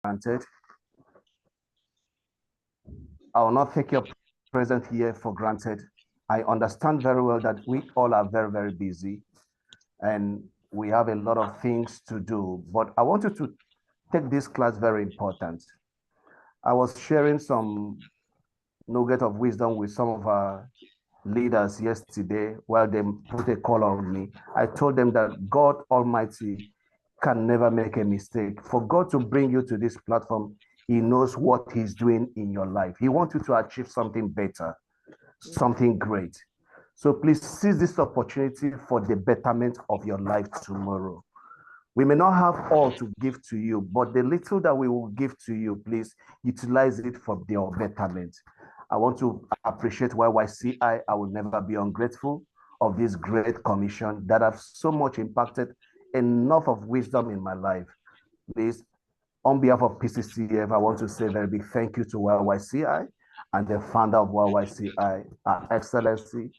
granted. I will not take your presence here for granted. I understand very well that we all are very, very busy and we have a lot of things to do, but I want you to take this class very important. I was sharing some nugget of wisdom with some of our leaders yesterday while they put a call on me. I told them that God Almighty can never make a mistake. For God to bring you to this platform, He knows what He's doing in your life. He wants you to achieve something better, something great. So please seize this opportunity for the betterment of your life tomorrow. We may not have all to give to you, but the little that we will give to you, please utilize it for your betterment. I want to appreciate Y.Y.C.I. I will never be ungrateful of this great commission that have so much impacted enough of wisdom in my life. Please, on behalf of PCCF, I want to say a very big thank you to Y.Y.C.I. and the founder of Y.Y.C.I, Her Excellency,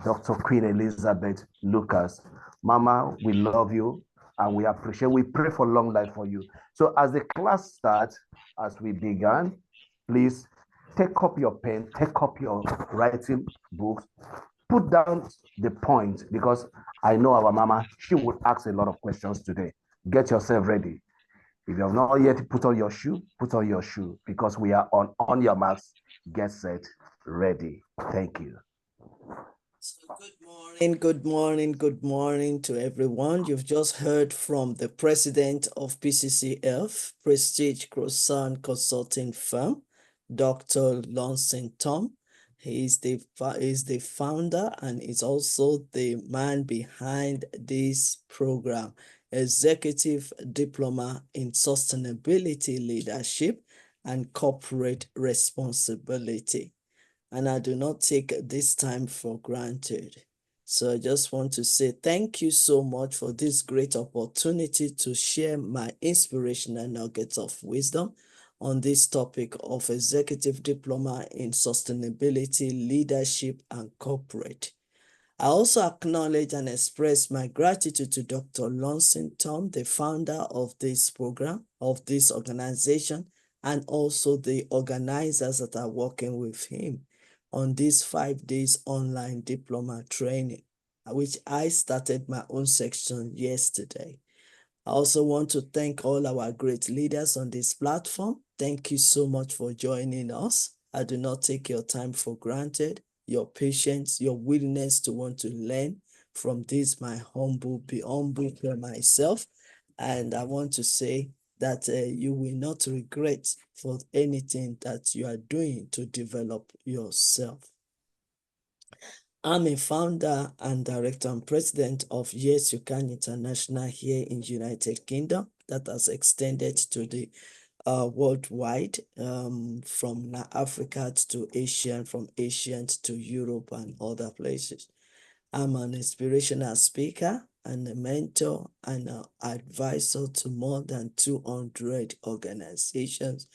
Dr. Queen Elizabeth Lucas. Mama, we love you and we appreciate, we pray for long life for you. So as the class starts, as we began, please take up your pen, take up your writing books, put down the point, because I know our mama, she will ask a lot of questions today. Get yourself ready. If you have not yet put on your shoe, put on your shoe, because we are on your marks, get set, ready. Thank you. So good morning to everyone. You've just heard from the president of PCCF, Prestige Croissant Consulting Firm, Dr. Lawson Tom. He is the founder and is also the man behind this program, Executive Diploma in Sustainability Leadership and Corporate Responsibility. And I do not take this time for granted. So I just want to say thank you so much for this great opportunity to share my inspirational nuggets of wisdom on this topic of Executive Diploma in Sustainability, Leadership, and Corporate. I also acknowledge and express my gratitude to Dr. Lawson Tom, the founder of this program, of this organization, and also the organizers that are working with him on this 5 days online diploma training, which I started my own section yesterday. I also want to thank all our great leaders on this platform. Thank you so much for joining us. I do not take your time for granted, your patience, your willingness to want to learn from this, be humble for myself. And I want to say that you will not regret for anything that you are doing to develop yourself. I'm a founder and director and president of Y.Y.C.I International here in United Kingdom that has extended to the worldwide, from Africa to Asia, from Asia to Europe and other places. I'm an inspirational speaker and a mentor and an advisor to more than 200 organizations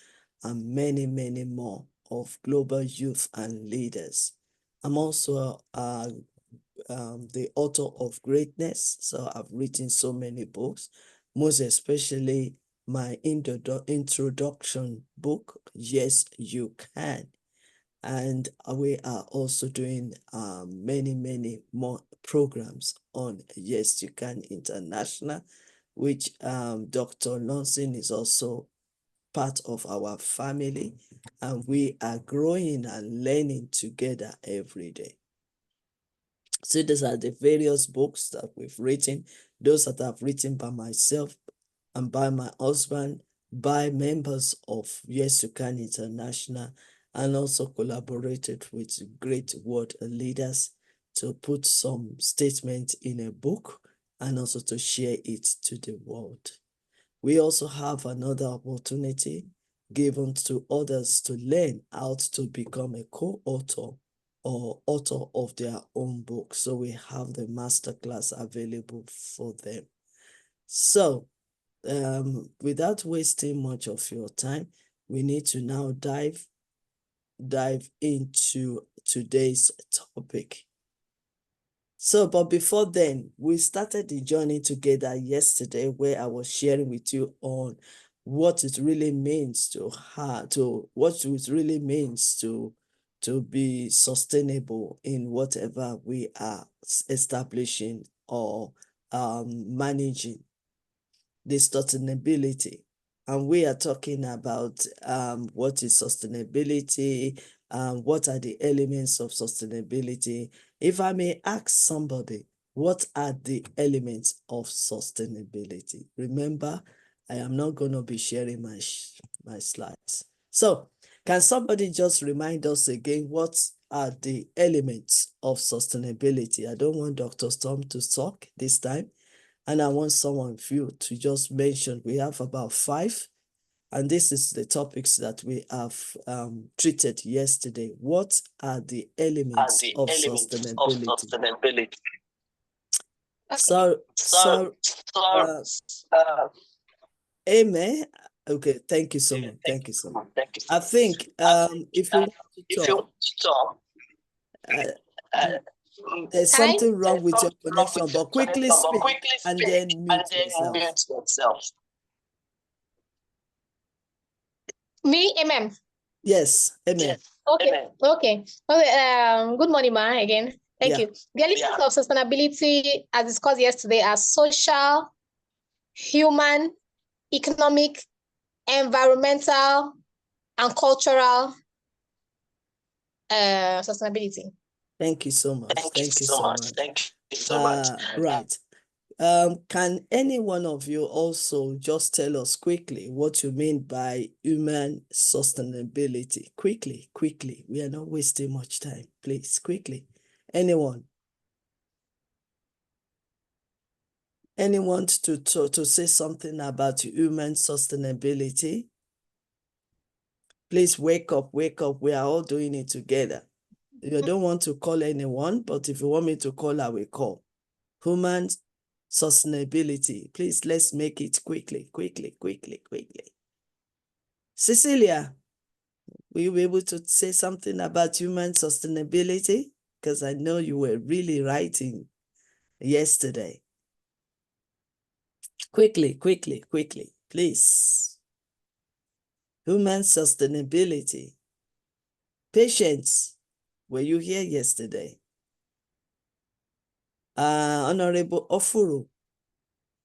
and many, many more of global youth and leaders. I'm also the author of Greatness. So I've written so many books, most especially my introduction book, Yes, You Can. And we are also doing many, many more programs on Yes, You Can International, which Dr. Lawson is also part of our family. And we are growing and learning together every day. So these are the various books that we've written, those that I've written by myself and by my husband, by members of Y.Y.C.I International, and also collaborated with great world leaders to put some statements in a book and also to share it to the world. We also have another opportunity given to others to learn how to become a co-author or author of their own book. So we have the masterclass available for them. So without wasting much of your time, we need to now dive into today's topic. So, but before then, we started the journey together yesterday where I was sharing with you on what it really means to be sustainable in whatever we are establishing or managing, the sustainability. And we are talking about what is sustainability, what are the elements of sustainability. If I may ask somebody, what are the elements of sustainability? Remember, I am not going to be sharing my slides. So can somebody just remind us again, what are the elements of sustainability? I don't want Dr. Storm to talk this time. And I want someone of you to just mention, we have about 5, and this is the topics that we have treated yesterday. What are the elements of sustainability? So, Amen. Okay, thank you so much. Thank you so much. I think if you want to talk, there's something wrong with your connection, but quickly speak and then mute yourself. Me, amen. Yes, amen. Okay, amen. Okay. Good morning, Ma, again. Thank you. The elements of sustainability, as discussed yesterday, are social, human, economic, environmental, and cultural sustainability. Thank you so much. Thank you so much. Right. Can any one of you also just tell us quickly what you mean by human sustainability? Quickly. We are not wasting much time. Please, quickly. Anyone? Anyone to say something about human sustainability? Please wake up. We are all doing it together. I don't want to call anyone, but if you want me to call, I will call. Human sustainability. Please, let's make it quickly. Cecilia, will you be able to say something about human sustainability? Because I know you were really writing yesterday. Quickly, please. Human sustainability. Patience, were you here yesterday? Honorable Ofuru,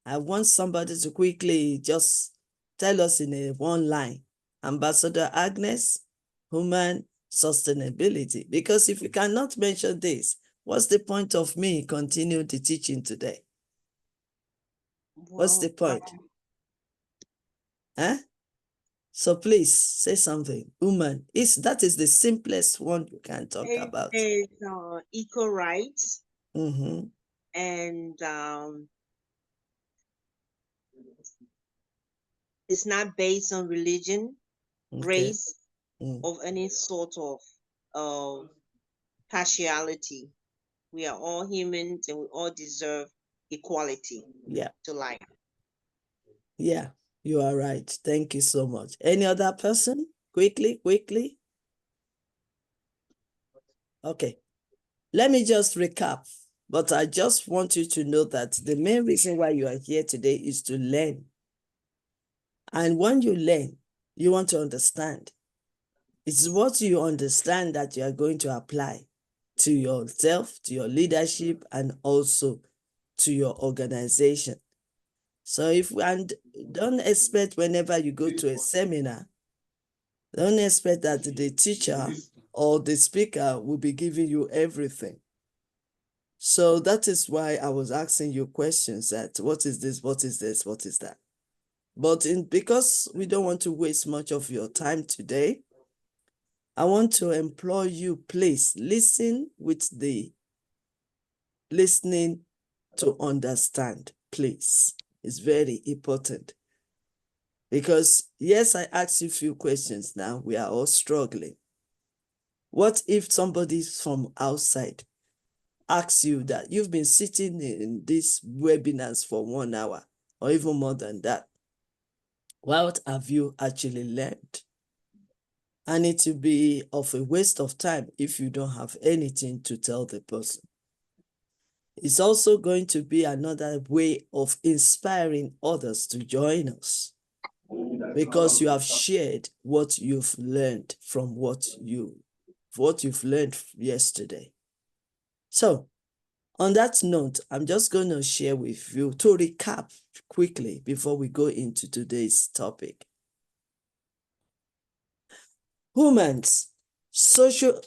I want somebody to quickly just tell us in a one line. Ambassador Agnes, human sustainability. Because if you cannot mention this, what's the point of me continuing the teaching today? What's the point? Huh? So please say something. Woman, that is the simplest one you can talk about. It's equal rights. Mm-hmm. And it's not based on religion, race, of any sort of partiality. We are all humans and we all deserve equality to life. Yeah, you are right. Thank you so much. Any other person? Quickly. Okay. Let me just recap. But I just want you to know that the main reason why you are here today is to learn. And when you learn, you want to understand. It's what you understand that you are going to apply to yourself, to your leadership, and also to your organization. So don't expect whenever you go to a seminar, don't expect that the teacher or the speaker will be giving you everything. So that is why I was asking you questions that what is this, what is this, what is that? But because we don't want to waste much of your time today, I want to implore you, please listen with the listening to understand, please. It's very important. Because yes, I asked you a few questions now. We are all struggling. What if somebody from outside asks you that you've been sitting in these webinars for 1 hour or even more than that? What have you actually learned? And it will be of a waste of time if you don't have anything to tell the person. It's also going to be another way of inspiring others to join us. because you have shared what you've learned from what you've learned yesterday. So on that note, I'm just going to share with you to recap quickly before we go into today's topic. Humans, social,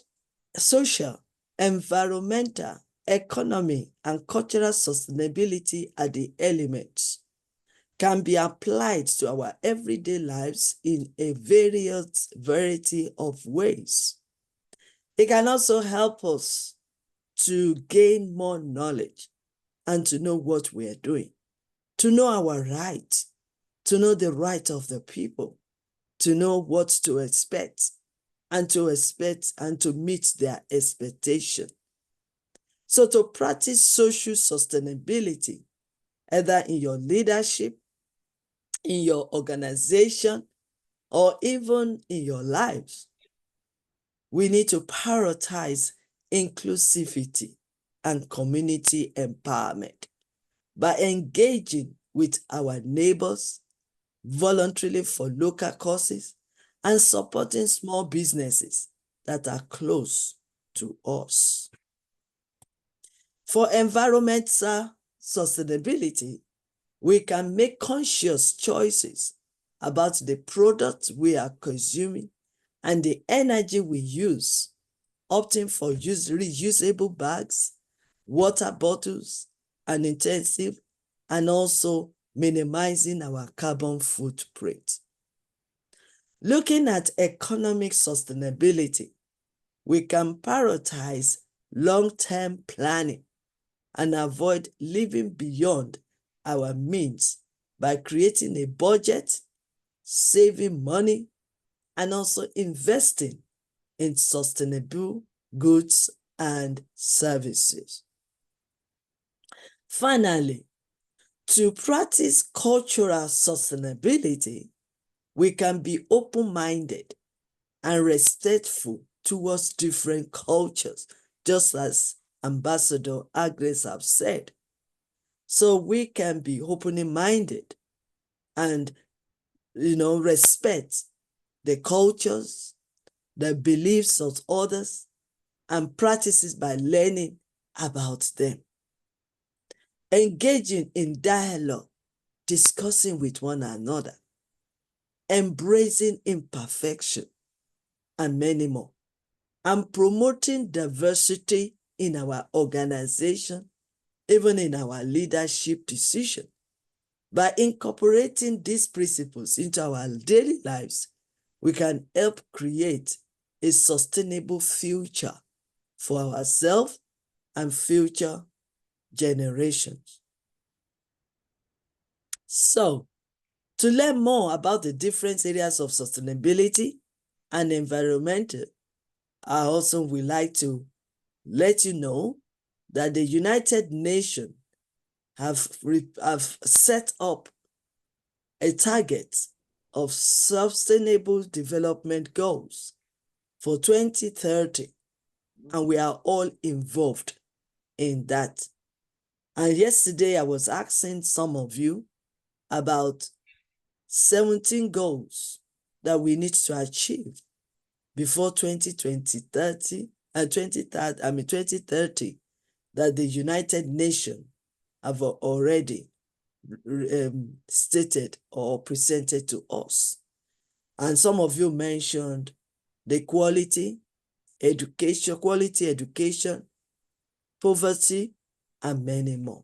environmental, economic, and cultural sustainability are the elements can be applied to our everyday lives in a variety of ways. It can also help us to gain more knowledge and to know what we are doing, to know our right, to know the right of the people, to know what to expect, and to meet their expectation. So to practice social sustainability, either in your leadership, in your organization, or even in your lives, we need to prioritize inclusivity and community empowerment by engaging with our neighbors, voluntarily for local causes, and supporting small businesses that are close to us. For environmental sustainability, we can make conscious choices about the products we are consuming and the energy we use, opting for reusable bags, water bottles, and intensive, and also minimizing our carbon footprint. Looking at economic sustainability, we can prioritize long-term planning and avoid living beyond our means by creating a budget, saving money, and also investing in sustainable goods and services. Finally, to practice cultural sustainability, we can be open-minded and respectful towards different cultures, just as Ambassador Agnes have said. So we can be open-minded and, respect the cultures, the beliefs of others, and practices by learning about them. Engaging in dialogue, discussing with one another, embracing imperfection, and many more, and promoting diversity in our organization, even in our leadership decision. By incorporating these principles into our daily lives, we can help create a sustainable future for ourselves and future generations. So, to learn more about the different areas of sustainability and environmental, I also would like to let you know that the United Nations have set up a target of sustainable development goals for 2030, and we are all involved in that. And yesterday I was asking some of you about 17 goals that we need to achieve before 2030, that the United Nations have already stated or presented to us. And some of you mentioned the quality education, poverty, and many more.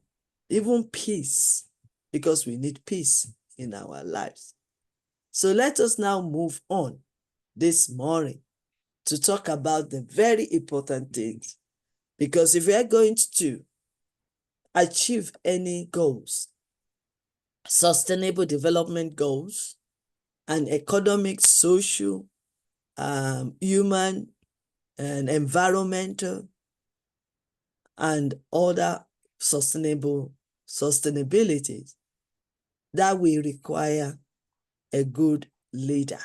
Even peace, because we need peace in our lives. So let us now move on this morning to talk about the very important things. Because if we are going to achieve any goals, sustainable development goals, and economic, social, human, and environmental, and other sustainabilities, that we require a good leader.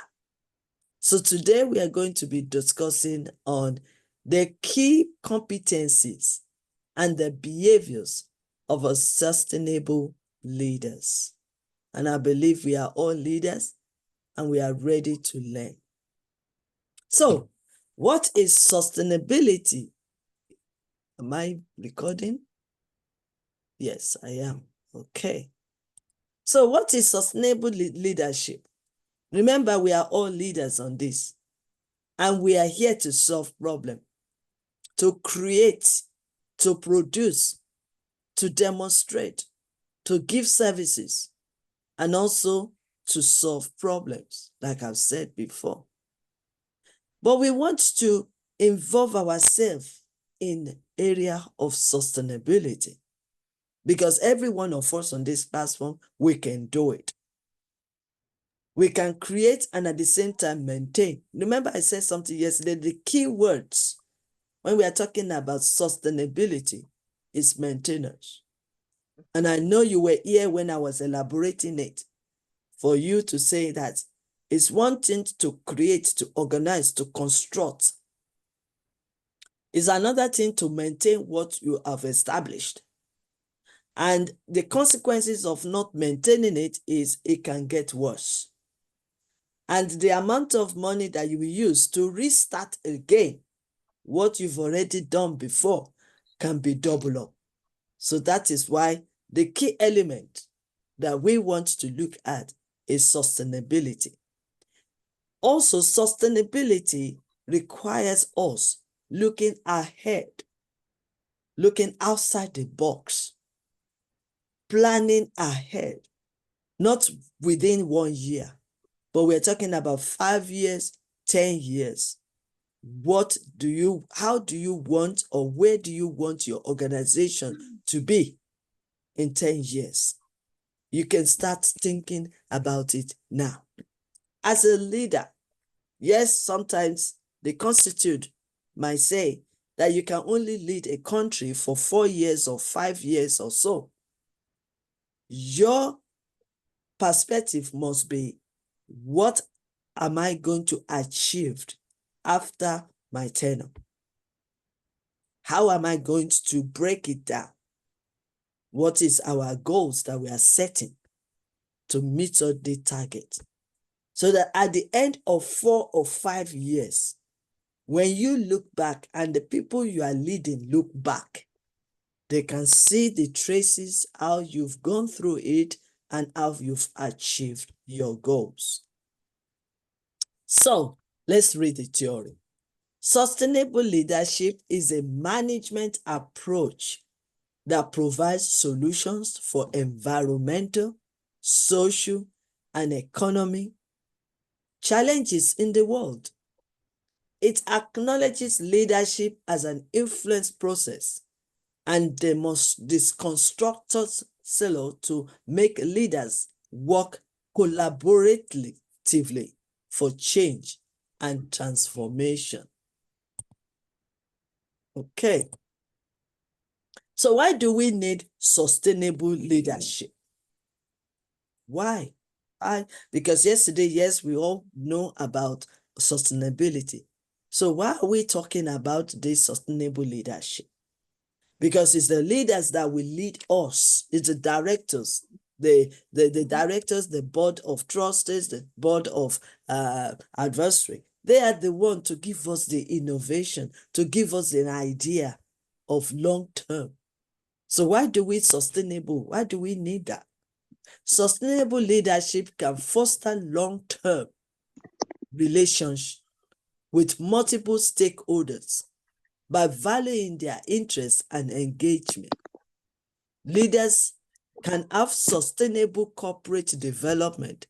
So today we are going to be discussing on the key competencies and the behaviors of a sustainable leaders. And I believe we are all leaders, and we are ready to learn. So, what is sustainability? Am I recording? Yes, I am. Okay. So what is sustainable leadership? Remember, we are all leaders on this, and we are here to solve problems, to create, to produce, to demonstrate, to give services, and also to solve problems, like I've said before. But we want to involve ourselves in area of sustainability, because every one of us on this platform, we can do it. We can create and at the same time maintain. Remember, I said something yesterday, the key words when we are talking about sustainability is maintenance. And I know you were here when I was elaborating it, for you to say that it's one thing to create, to organize, to construct. It's another thing to maintain what you have established. And the consequences of not maintaining it is it can get worse. And the amount of money that you will use to restart again what you've already done before can be double up. So that is why the key element that we want to look at is sustainability. Also, sustainability requires us looking ahead, looking outside the box, planning ahead, not within 1 year, but we're talking about 5 years, 10 years. How do you want, or where do you want your organization to be in 10 years? You can start thinking about it now. As a leader, yes, sometimes the Constitution might say that you can only lead a country for 4 years or 5 years or so. Your perspective must be, what am I going to achieve after my tenure? How am I going to break it down? What is our goals that we are setting to meet all the target? So that at the end of 4 or 5 years, when you look back and the people you are leading look back, they can see the traces, how you've gone through it and how you've achieved your goals. So let's read the theory. Sustainable leadership is a management approach that provides solutions for environmental, social, and economic challenges in the world. It acknowledges leadership as an influence process and this constructors to make leaders work collaboratively for change and transformation. Okay. So why do we need sustainable leadership? Why? Because yesterday, yes, we all know about sustainability. So why are we talking about this sustainable leadership? Because it's the leaders that will lead us. It's the directors, the directors, the board of trustees, the board of advisory. They are the one to give us the innovation, to give us an idea of long term. So why do we sustainable? Why do we need that? Sustainable leadership can foster long-term relationship with multiple stakeholders by valuing their interests and engagement. Leaders can have sustainable corporate development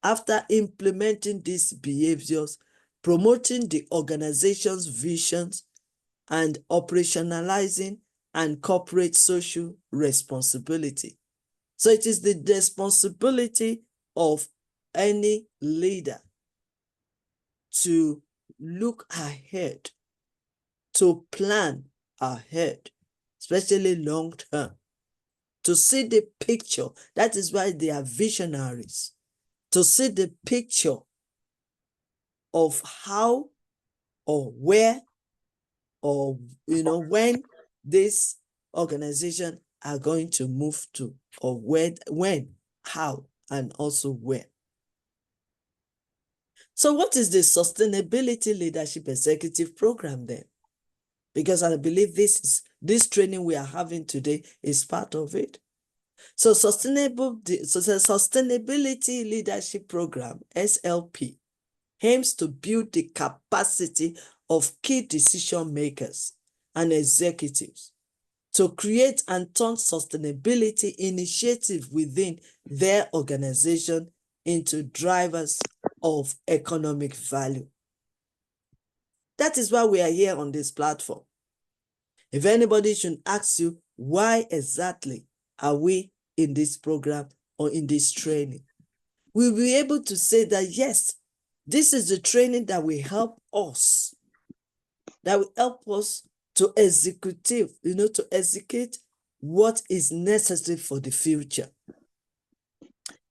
after implementing these behaviors, promoting the organization's visions, and operationalizing and corporate social responsibility. So it is the responsibility of any leader to look ahead, to plan ahead, especially long term, to see the picture. That is why they are visionaries, to see the picture of how or where or when this organization are going to move to, or when, how, and also where. So what is the Sustainability Leadership Executive Program then? Because I believe this training we are having today is part of it. So the Sustainability Leadership Program, SLP, aims to build the capacity of key decision makers and executives to create and turn sustainability initiatives within their organization into drivers of economic value. That is why we are here on this platform. If anybody should ask you, why exactly are we in this program or in this training, we'll be able to say that, yes, this is the training that will help us, to execute what is necessary for the future.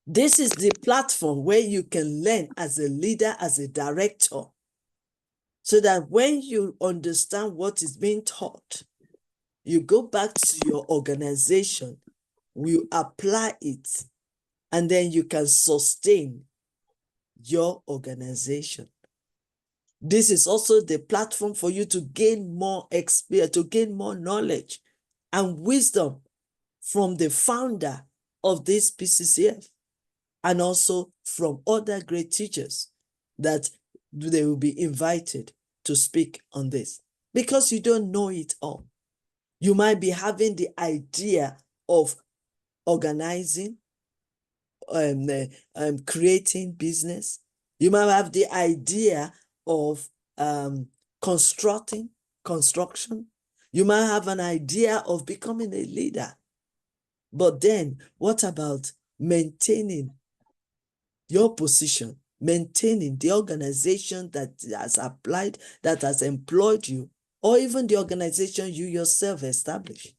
This is the platform where you can learn as a leader, as a director, so that when you understand what is being taught, you go back to your organization, you apply it, and then you can sustain your organization. This is also the platform for you to gain more experience, to gain more knowledge and wisdom from the founder of this PCCF, and also from other great teachers that they will be invited to speak on this. Because you don't know it all. You might be having the idea of organizing, creating business. You might have the idea of construction. You might have an idea of becoming a leader. But then what about maintaining your position, maintaining the organization that has applied, that has employed you, or even the organization you yourself established?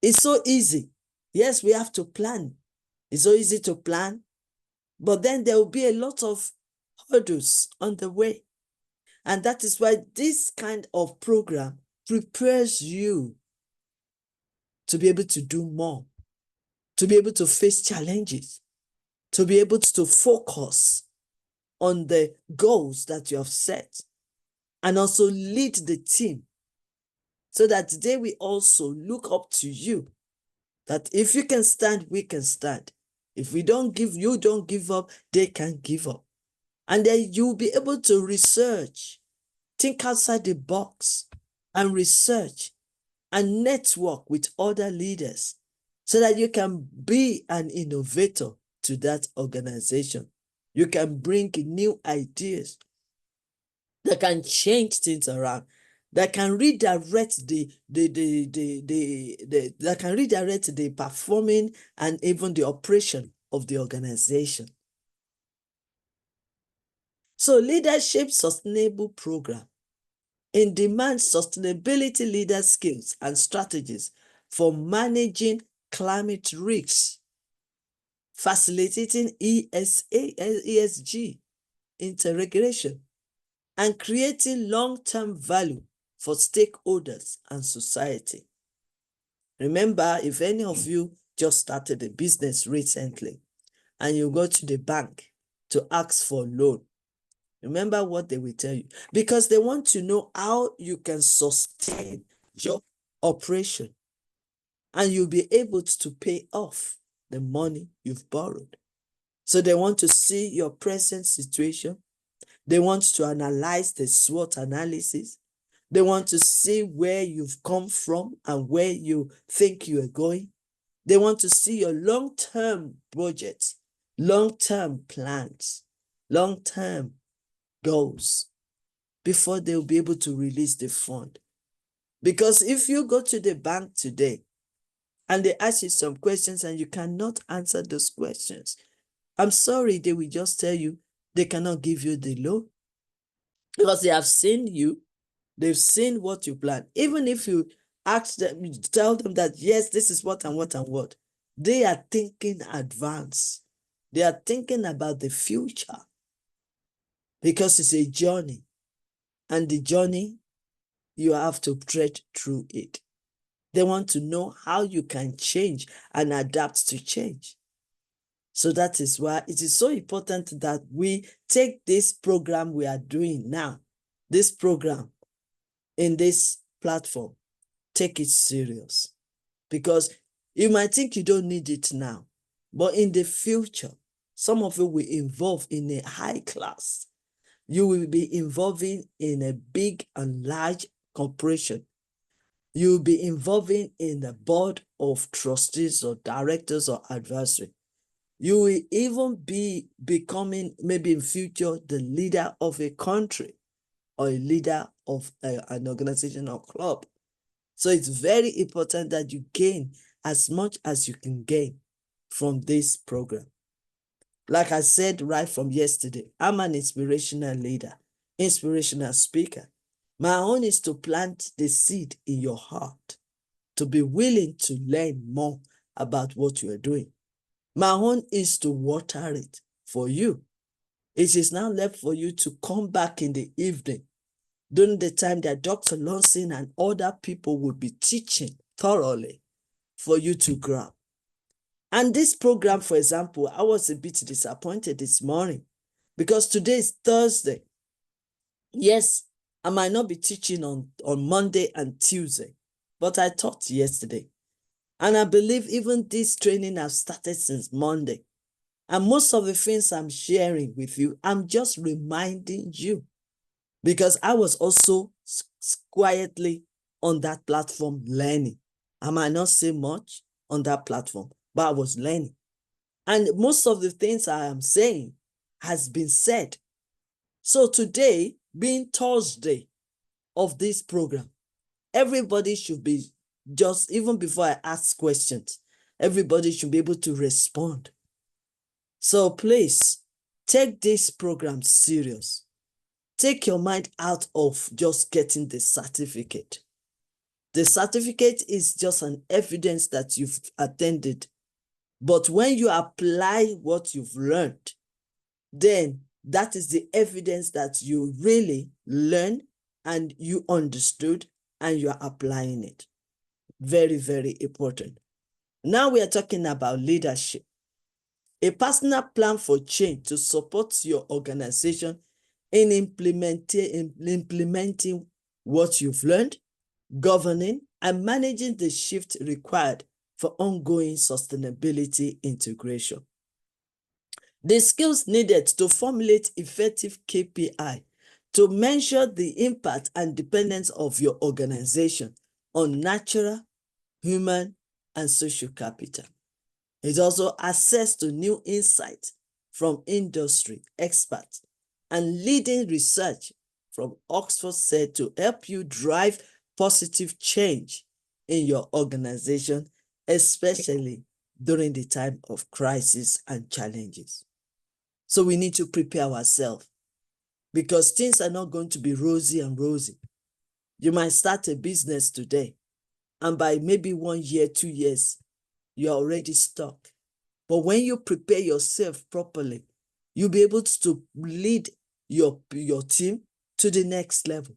It's so easy. Yes, we have to plan. It's so easy to plan, but then there will be a lot of hurdles on the way. And that is why this kind of program prepares you to be able to do more, to be able to face challenges, to be able to focus on the goals that you have set, and also lead the team, so that they will also look up to you, that if you can stand, we can stand. If we don't give, you don't give up, they can't give up. And then you'll be able to research, think outside the box, and research and network with other leaders, so that you can be an innovator to that organization. You can bring new ideas that can change things around, that can redirect the performing and even the operation of the organization. So Leadership Sustainable Program in demands sustainability leader skills and strategies for managing climate risks, facilitating ESG integration, and creating long-term value for stakeholders and society. Remember, if any of you just started a business recently and you go to the bank to ask for a loan, remember what they will tell you, because they want to know how you can sustain your operation and you'll be able to pay off the money you've borrowed. So they want to see your present situation. They want to analyze the SWOT analysis. They want to see where you've come from and where you think you are going. They want to see your long-term budgets, long-term plans, long-term goals before they'll be able to release the fund. Because if you go to the bank today and they ask you some questions and you cannot answer those questions, I'm sorry, they will just tell you they cannot give you the loan, because they have seen you, they've seen what you plan. Even if you ask them, you tell them that, yes, this is what and what and what, they are thinking advance. They are thinking about the future, because it's a journey, and the journey, you have to tread through it. They want to know how you can change and adapt to change. So that is why it is so important that we take this program we are doing now, this program in this platform, take it serious. Because you might think you don't need it now, but in the future, some of you will involve in a high class. You will be involving in a big and large corporation. You will be involving in the board of trustees or directors or advisory. You will even be becoming, maybe in future, the leader of a country or a leader of an organization or club. So it's very important that you gain as much as you can gain from this program. Like I said right from yesterday, I'm an inspirational leader, inspirational speaker. My own is to plant the seed in your heart, to be willing to learn more about what you are doing. My own is to water it for you. It is now left for you to come back in the evening during the time that Dr. Lawson and other people will be teaching thoroughly for you to grab. And this program, for example, I was a bit disappointed this morning because today is Thursday. Yes, I might not be teaching on Monday and Tuesday, but I taught yesterday. And I believe even this training has started since Monday. And most of the things I'm sharing with you, I'm just reminding you because I was also quietly on that platform learning. I might not say much on that platform, but I was learning. And most of the things I am saying has been said. So today, being Thursday of this program, everybody should be just, even before I ask questions, everybody should be able to respond. So please, take this program serious. Take your mind out of just getting the certificate. The certificate is just an evidence that you've attended. But when you apply what you've learned, then that is the evidence that you really learned and you understood and you are applying it. Very, very important. Now we are talking about leadership. A personal plan for change to support your organization in implementing what you've learned, governing, and managing the shift required for ongoing sustainability integration. The skills needed to formulate effective KPI to measure the impact and dependence of your organization on natural, human, and social capital. It's also access to new insights from industry experts and leading research from Oxford said to help you drive positive change in your organization, especially during the time of crisis and challenges. So we need to prepare ourselves because things are not going to be rosy and rosy. You might start a business today, and by maybe 1 year, 2 years, you're already stuck. But when you prepare yourself properly, you'll be able to lead your team to the next level.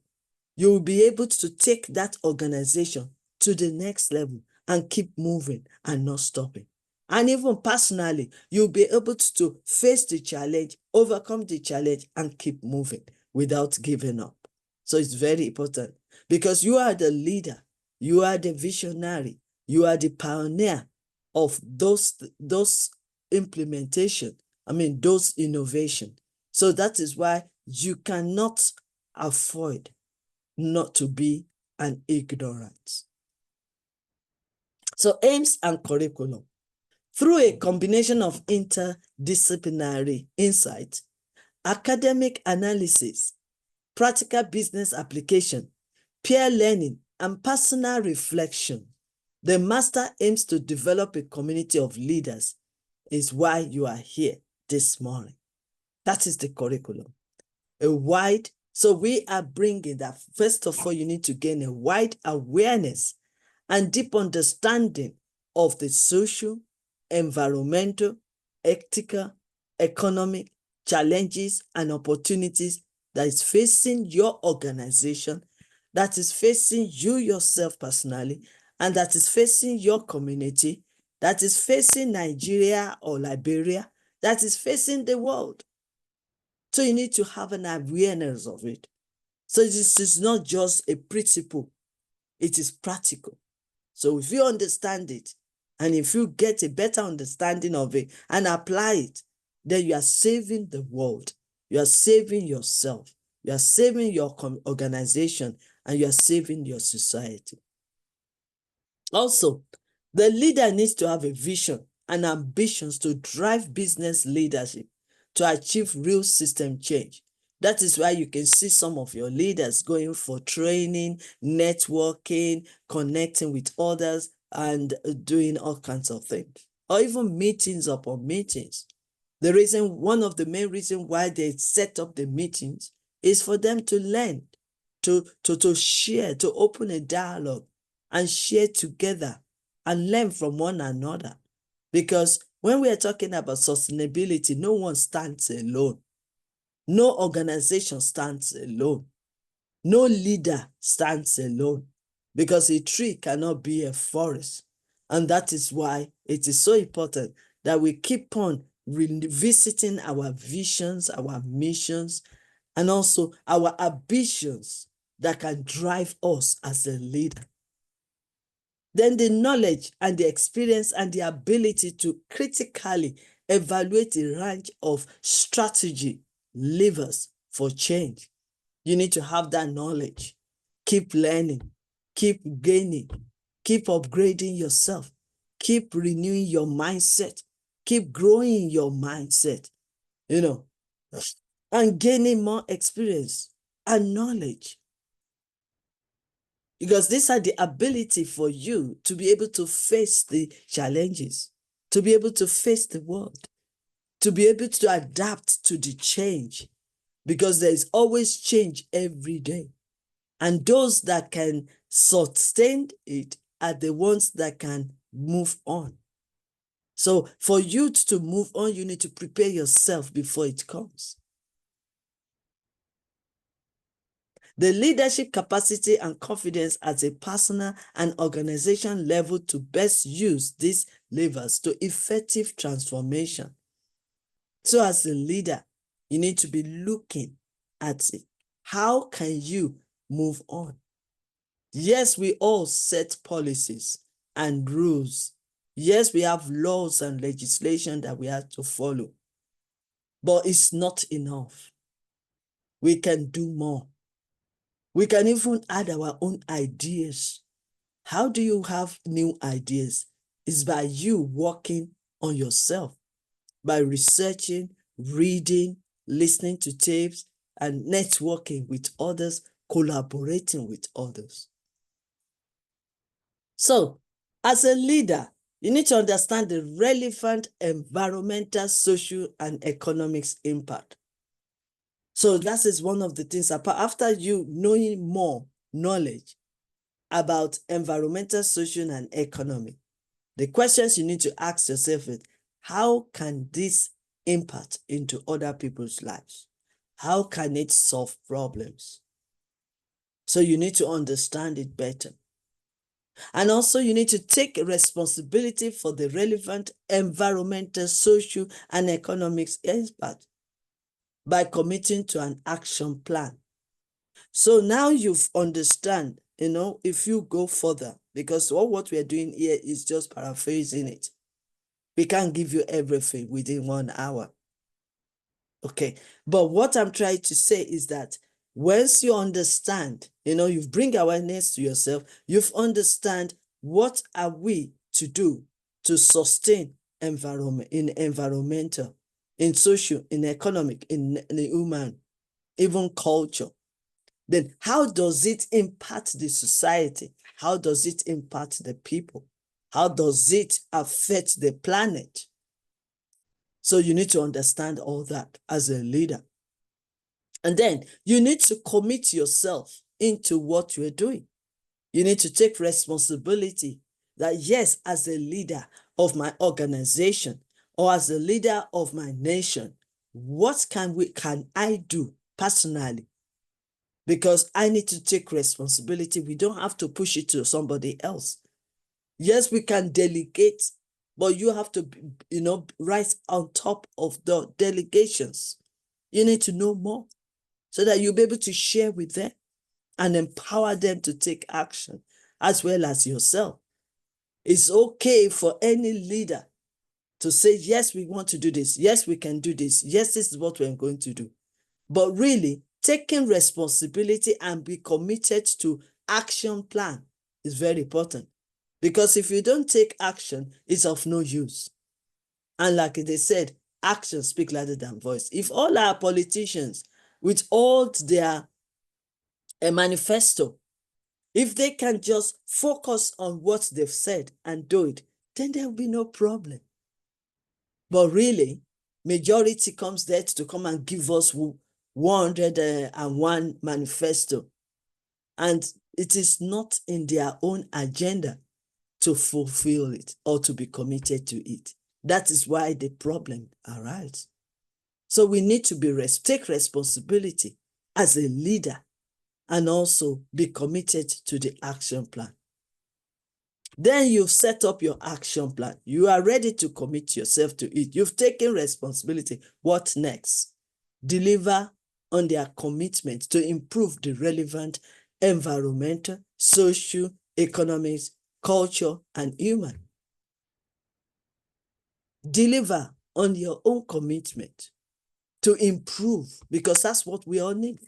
You will be able to take that organization to the next level and keep moving and not stopping. And even personally, you'll be able to face the challenge, overcome the challenge, and keep moving without giving up. So it's very important because you are the leader, you are the visionary, you are the pioneer of those implementation, those innovation. So that is why you cannot afford not to be an ignorant. So aims and curriculum. Through a combination of interdisciplinary insight, academic analysis, practical business application, peer learning, and personal reflection, the master aims to develop a community of leaders. Is why you are here this morning. That is the curriculum. So we are bringing that. First of all, you need to gain a wide awareness and deep understanding of the social, environmental, ethical, economic challenges and opportunities that is facing your organization, that is facing you yourself personally, and that is facing your community that is facing Nigeria or Liberia, that is facing the world. So you need to have an awareness of it. So this is not just a principle, it is practical. So if you understand it, and if you get a better understanding of it and apply it, then you are saving the world. You are saving yourself. You are saving your organization, and you are saving your society. Also, the leader needs to have a vision and ambitions to drive business leadership to achieve real system change. That is why you can see some of your leaders going for training, networking, connecting with others, and doing all kinds of things, or even meetings upon meetings. One of the main reasons why they set up the meetings is for them to learn, to share, to open a dialogue and share together and learn from one another. Because when we are talking about sustainability, no one stands alone. No organization stands alone. No leader stands alone, because a tree cannot be a forest. And that is why it is so important that we keep on revisiting our visions, our missions, and also our ambitions that can drive us as a leader. Then the knowledge and the experience and the ability to critically evaluate a range of strategy levers for change. You need to have that knowledge. Keep learning, keep gaining, keep upgrading yourself, keep renewing your mindset, keep growing your mindset, and gaining more experience and knowledge. Because these are the ability for you to be able to face the challenges, to be able to face the world, to be able to adapt to the change, because there is always change every day. And those that can sustain it are the ones that can move on. So for you to move on, you need to prepare yourself before it comes. The leadership capacity and confidence at a personal and organization level to best use these levers to effective transformation. So as a leader, you need to be looking at it. How can you move on? Yes, we all set policies and rules. Yes, we have laws and legislation that we have to follow, but it's not enough. We can do more. We can even add our own ideas. How do you have new ideas? It's by you working on yourself, by researching, reading, listening to tapes, and networking with others, collaborating with others. So, as a leader, you need to understand the relevant environmental, social, and economics impact. So that is one of the things, after you knowing more knowledge about environmental, social, and economic, the questions you need to ask yourself is, how can this impact into other people's lives? How can it solve problems? So you need to understand it better. And also you need to take responsibility for the relevant environmental, social, and economic impact by committing to an action plan. So now you've understand, if you go further, because what we're doing here is just paraphrasing it. We can't give you everything within 1 hour. Okay, but what I'm trying to say is that once you understand, you bring awareness to yourself, you've understand what are we to do to sustain environment, in environmental, in social, in economic, in human, even culture. Then how does it impact the society? How does it impact the people? How does it affect the planet? So you need to understand all that as a leader. And then you need to commit yourself into what you're doing. You need to take responsibility that, yes, as a leader of my organization or as a leader of my nation, what can I do personally? Because I need to take responsibility. We don't have to push it to somebody else. Yes, we can delegate, but you have to, rise on top of the delegations. You need to know more so that you'll be able to share with them and empower them to take action, as well as yourself. It's okay for any leader to say, yes, we want to do this. Yes, we can do this. Yes, this is what we're going to do. But really, taking responsibility and be committed to action plan is very important. Because if you don't take action, it's of no use. And like they said, actions speak louder than voice. If all our politicians, with all their manifesto, if they can just focus on what they've said and do it, then there will be no problem. But really, majority comes there to come and give us 101 manifesto. And it is not in their own agenda to fulfill it or to be committed to it. That is why the problem arises. So we need to take responsibility as a leader and also be committed to the action plan. Then you've set up your action plan. You are ready to commit yourself to it. You've taken responsibility. What next? Deliver on their commitment to improve the relevant environmental, social, economic, culture, and human. Deliver on your own commitment to improve, because that's what we all need.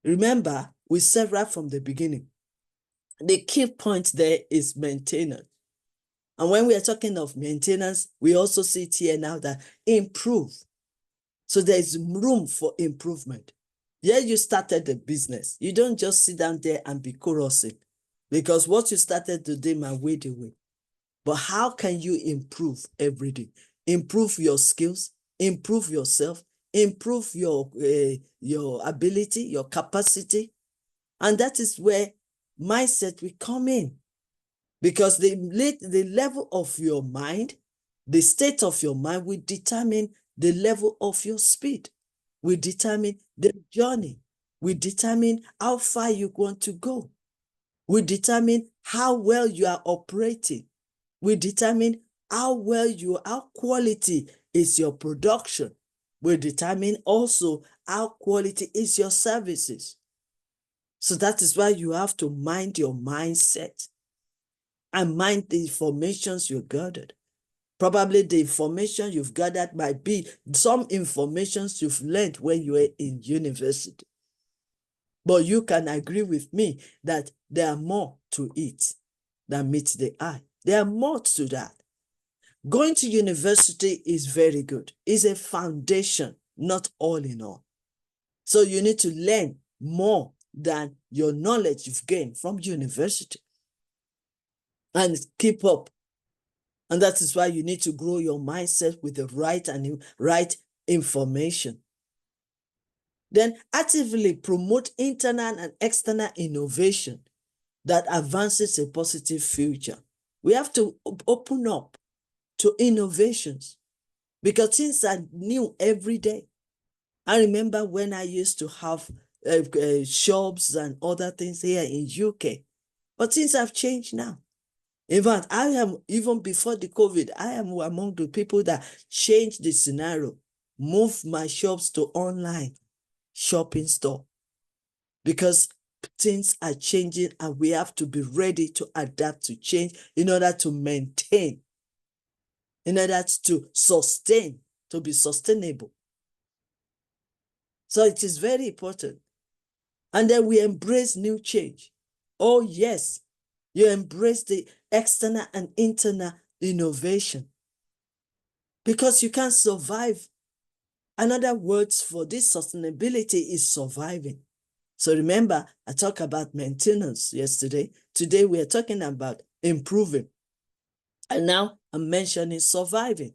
Remember, we said right from the beginning, the key point there is maintenance. And when we are talking of maintenance, we also see it here now that improve. So there is room for improvement. Yeah, you started the business. You don't just sit down there and be chorusing, because what you started today might wade away. But how can you improve every day? Improve your skills, improve yourself, improve your ability, your capacity. And that is where mindset will come in. Because the level of your mind, the state of your mind will determine the level of your speed, will determine the journey, will determine how far you want to go, will determine how well you are operating, will determine how quality is your production, will determine also how quality is your services. So that is why you have to mind your mindset and mind the informations you gathered. Probably the information you've gathered might be some informations you've learned when you were in university. But you can agree with me that there are more to it than meets the eye. There are more to that. Going to university is very good. It's a foundation, not all in all. So you need to learn more than your knowledge you've gained from university and keep up. And that is why you need to grow your mindset with the right information. Then actively promote internal and external innovation that advances a positive future. We have to open up to innovations because things are new every day. I remember when I used to have shops and other things here in UK, but things have changed now. In fact, I am, even before the COVID, I am among the people that changed the scenario, moved my shops to online shopping store, because things are changing and we have to be ready to adapt to change in order to maintain, in order to sustain, to be sustainable. So it is very important. And then we embrace new change. Oh yes, you embrace the external and internal innovation, because you can't survive. Another words for this sustainability is surviving. So remember, I talked about maintenance yesterday. Today we are talking about improving. And now I'm mentioning surviving.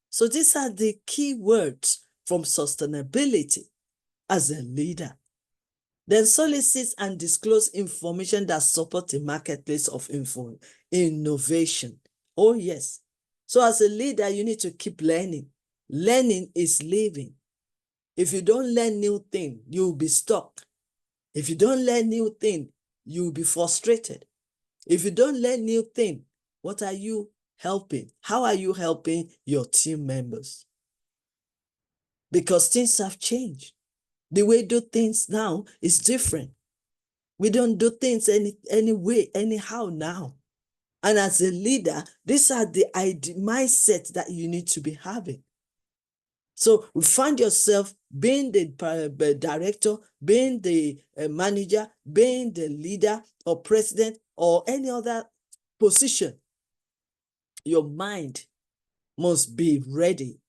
So these are the key words from sustainability as a leader. Then solicit and disclose information that support the marketplace of innovation. Oh yes. So as a leader, you need to keep learning. Learning is living. If you don't learn new things, you'll be stuck. If you don't learn new things, you'll be frustrated. If you don't learn new things, what are you helping? How are you helping your team members? Because things have changed. The way we do things now is different. We don't do things any way, anyhow now. And as a leader, these are the mindset that you need to be having. So you find yourself being the director, being the manager, being the leader or president or any other position. Your mind must be ready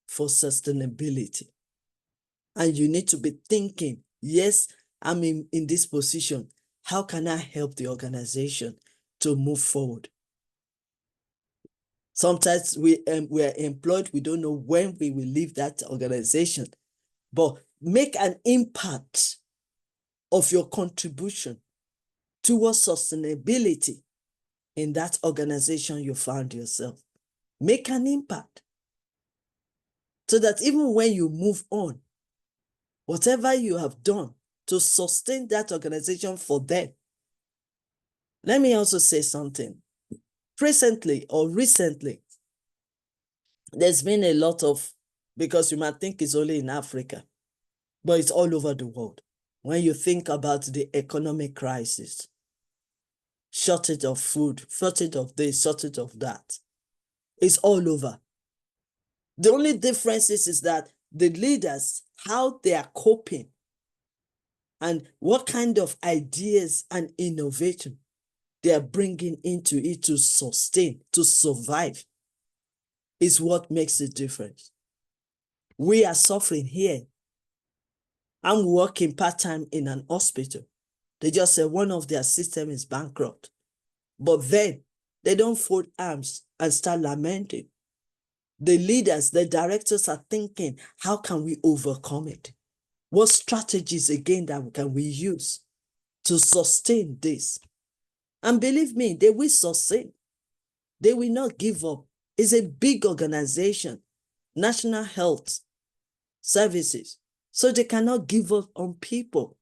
for sustainability. And you need to be thinking, yes, I'm in this position. How can I help the organization to move forward? Sometimes we are employed, we don't know when we will leave that organization, but make an impact of your contribution towards sustainability in that organization you found yourself. Make an impact so that even when you move on, whatever you have done to sustain that organization for them. Let me also say something. Presently or recently, there's been a lot of, because you might think it's only in Africa, but it's all over the world. When you think about the economic crisis, shortage of food, shortage of this, shortage of that, it's all over. The only difference is that the leaders, how they are coping and what kind of ideas and innovation they are bringing into it to sustain, to survive, is what makes the difference. We are suffering here. I'm working part-time in an hospital. They just said one of their systems is bankrupt. But then they don't fold arms and start lamenting. The leaders, the directors are thinking, how can we overcome it? What strategies again that can we use to sustain this? And believe me, they will sustain. They will not give up. It's a big organization, National Health Services. So they cannot give up on people.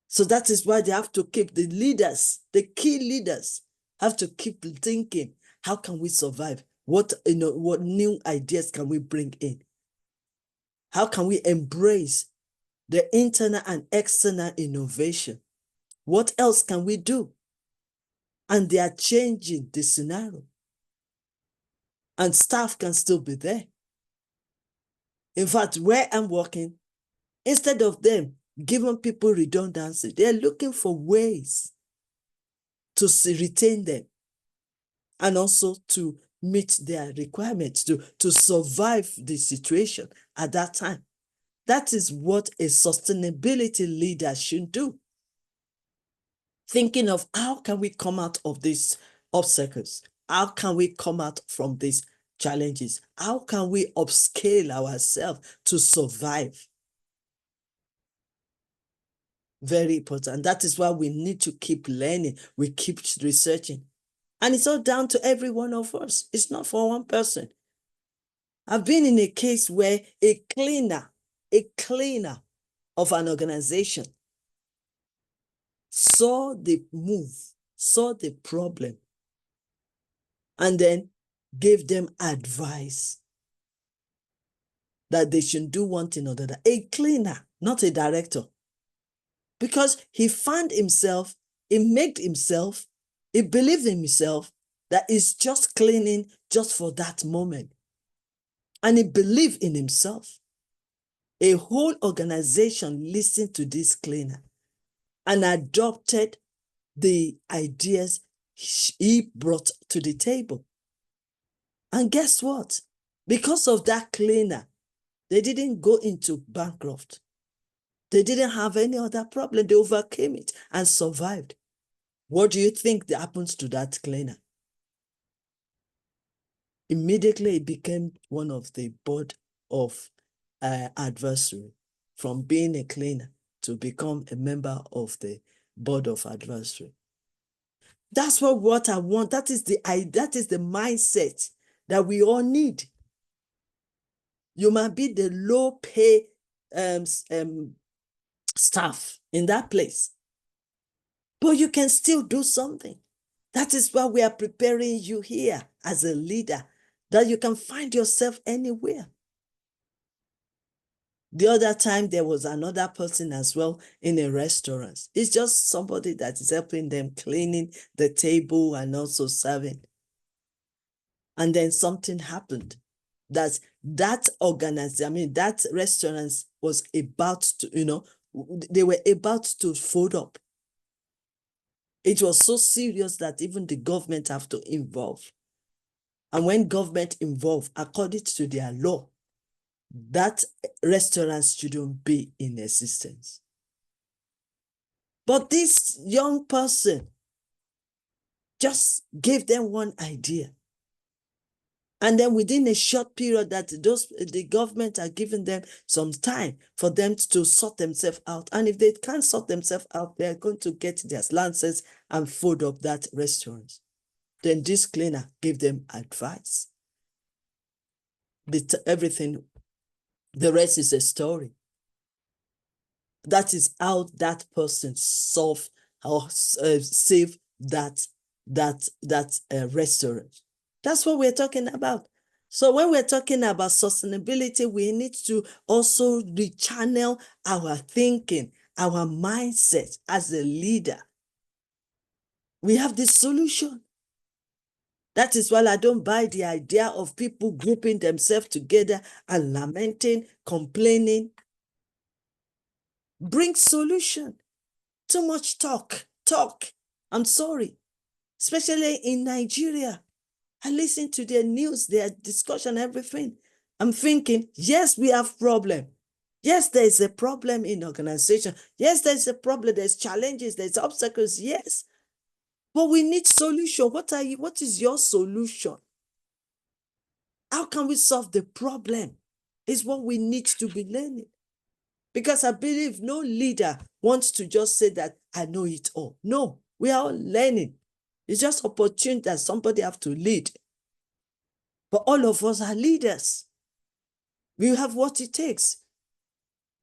So that is why they have to keep the leaders, the key leaders, have to keep thinking, how can we survive? What new ideas can we bring in? How can we embrace the internal and external innovation? What else can we do? And they are changing the scenario. And staff can still be there. In fact, where I'm working, instead of them giving people redundancy, they're looking for ways to retain them and also to meet their requirements, to survive the situation at that time. That is what a sustainability leader should do. Thinking of how can we come out of these obstacles? How can we come out from these challenges? How can we upscale ourselves to survive? Very important. That is why we need to keep learning. We keep researching. And it's all down to every one of us. It's not for one person. I've been in a case where a cleaner of an organization saw the move, saw the problem, and then gave them advice that they should do one thing or the other. A cleaner, not a director. Because he found himself, he believed in himself that he's just cleaning just for that moment. And he believed in himself. A whole organization listened to this cleaner and adopted the ideas he brought to the table. And guess what? Because of that cleaner, they didn't go into bankrupt. They didn't have any other problem. They overcame it and survived. What do you think that happens to that cleaner? Immediately, it became one of the board of advisory, from being a cleaner to become a member of the board of advisory. That's what I want. That is the mindset that we all need. You might be the low pay staff in that place, but you can still do something. That is why we are preparing you here as a leader, that you can find yourself anywhere. The other time, there was another person as well in a restaurant. It's just somebody that is helping them cleaning the table and also serving. And then something happened that organization, I mean, that restaurant was about to, they were about to fold up. It was so serious that even the government have to involve. And when government involve, according to their law, that restaurant shouldn't be in existence. But this young person just gave them one idea. And then within a short period that the government are giving them some time for them to sort themselves out. And if they can't sort themselves out, they're going to get their lances and fold up that restaurant. Then this cleaner gave them advice. Everything, the rest is a story. That is how that person solved or saved that restaurant. That's what we're talking about. So when we're talking about sustainability, we need to also rechannel our thinking, our mindset as a leader. We have the solution. That is why I don't buy the idea of people grouping themselves together and lamenting, complaining. Bring solution. Too much talk. I'm sorry. Especially in Nigeria. I listen to their news, their discussion, everything. I'm thinking, yes, we have problem. Yes, there is a problem in organization. Yes, there's a problem. There's challenges. There's obstacles. Yes. But we need solution. What is your solution? How can we solve the problem? Is what we need to be learning. Because I believe no leader wants to just say that I know it all. No, we are all learning. It's just opportune that somebody have to lead. But all of us are leaders. We have what it takes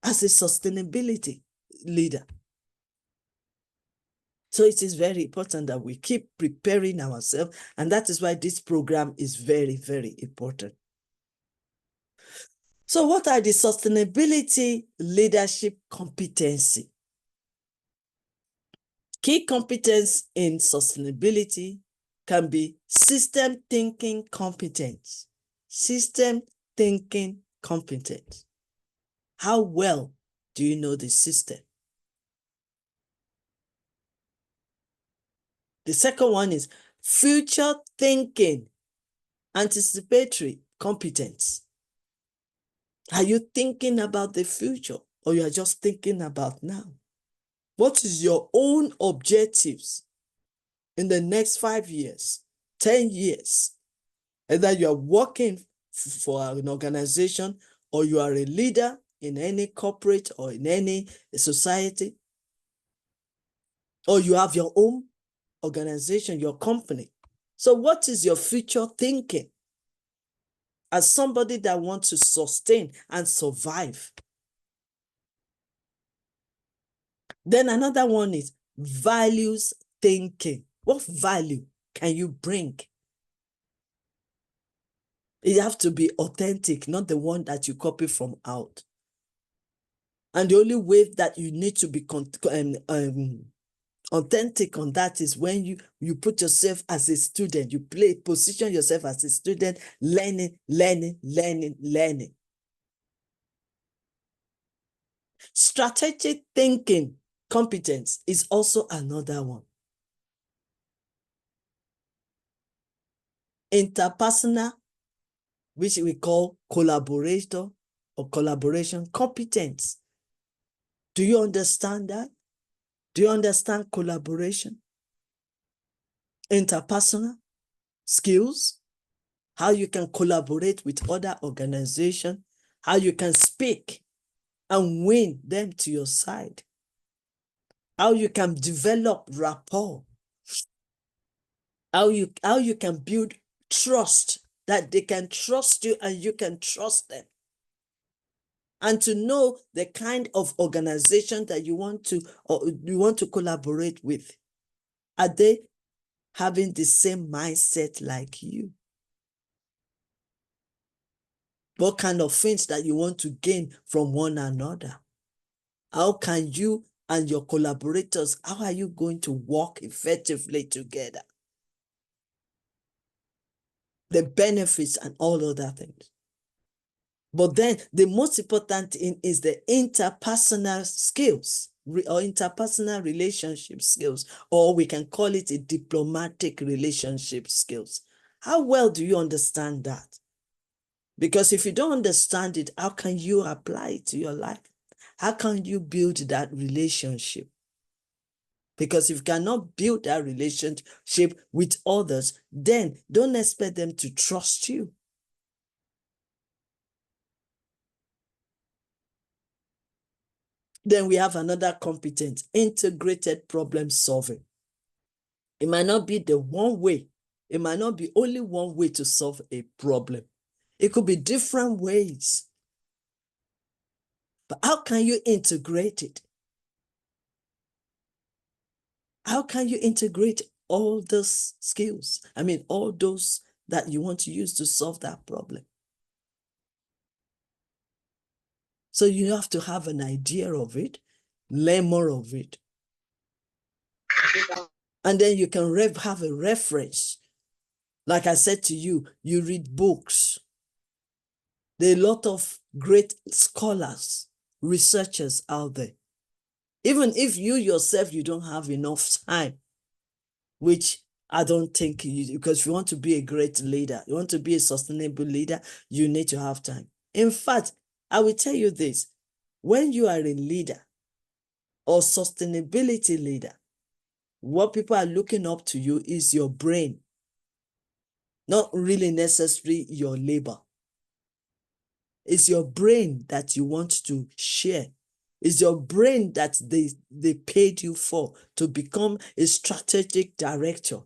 as a sustainability leader. So it is very important that we keep preparing ourselves. And that is why this program is very, very important. So what are the sustainability leadership competency? Key competence in sustainability can be system thinking competence. System thinking competence. How well do you know the system? The second one is future thinking, anticipatory competence. Are you thinking about the future or you are just thinking about now? What is your own objectives in the next 5 years, 10 years? Either you are working for an organization or you are a leader in any corporate or in any society, or you have your own organization, your company. So what is your future thinking as somebody that wants to sustain and survive? Then another one is values thinking. What value can you bring? You have to be authentic, not the one that you copy from out. And the only way that you need to be authentic on that is when you put yourself as a student, you position yourself as a student, learning. Strategic thinking competence is also another one. Interpersonal, which we call collaborator or collaboration competence. Do you understand that? Do you understand collaboration? Interpersonal skills, how you can collaborate with other organizations, how you can speak and win them to your side, how you can develop rapport, how you can build trust, that they can trust you and you can trust them. And to know the kind of organization that you want to collaborate with. having the same mindset like you? What kind of things that you want to gain from one another? How can you and your collaborators, how are you going to work effectively together? The benefits and all other things. But then the most important thing is the interpersonal skills or interpersonal relationship skills, or we can call it a diplomatic relationship skills. How well do you understand that? Because if you don't understand it, how can you apply it to your life? How can you build that relationship? Because if you cannot build that relationship with others, then don't expect them to trust you. Then we have another competence, integrated problem solving. It might not be the one way. It might not be only one way to solve a problem. It could be different ways. But how can you integrate it? How can you integrate all those skills? I mean, all those that you want to use to solve that problem. So you have to have an idea of it, learn more of it. And then you can have a reference. Like I said to you, you read books. There are a lot of great scholars, researchers out there. Even if you yourself, you don't have enough time, which I don't think you, because if you want to be a great leader, you want to be a sustainable leader, you need to have time. In fact, I will tell you this, when you are a leader or sustainability leader, what people are looking up to you is your brain, not really necessarily your labor. It's your brain that you want to share. It's your brain that they paid you for to become a strategic director.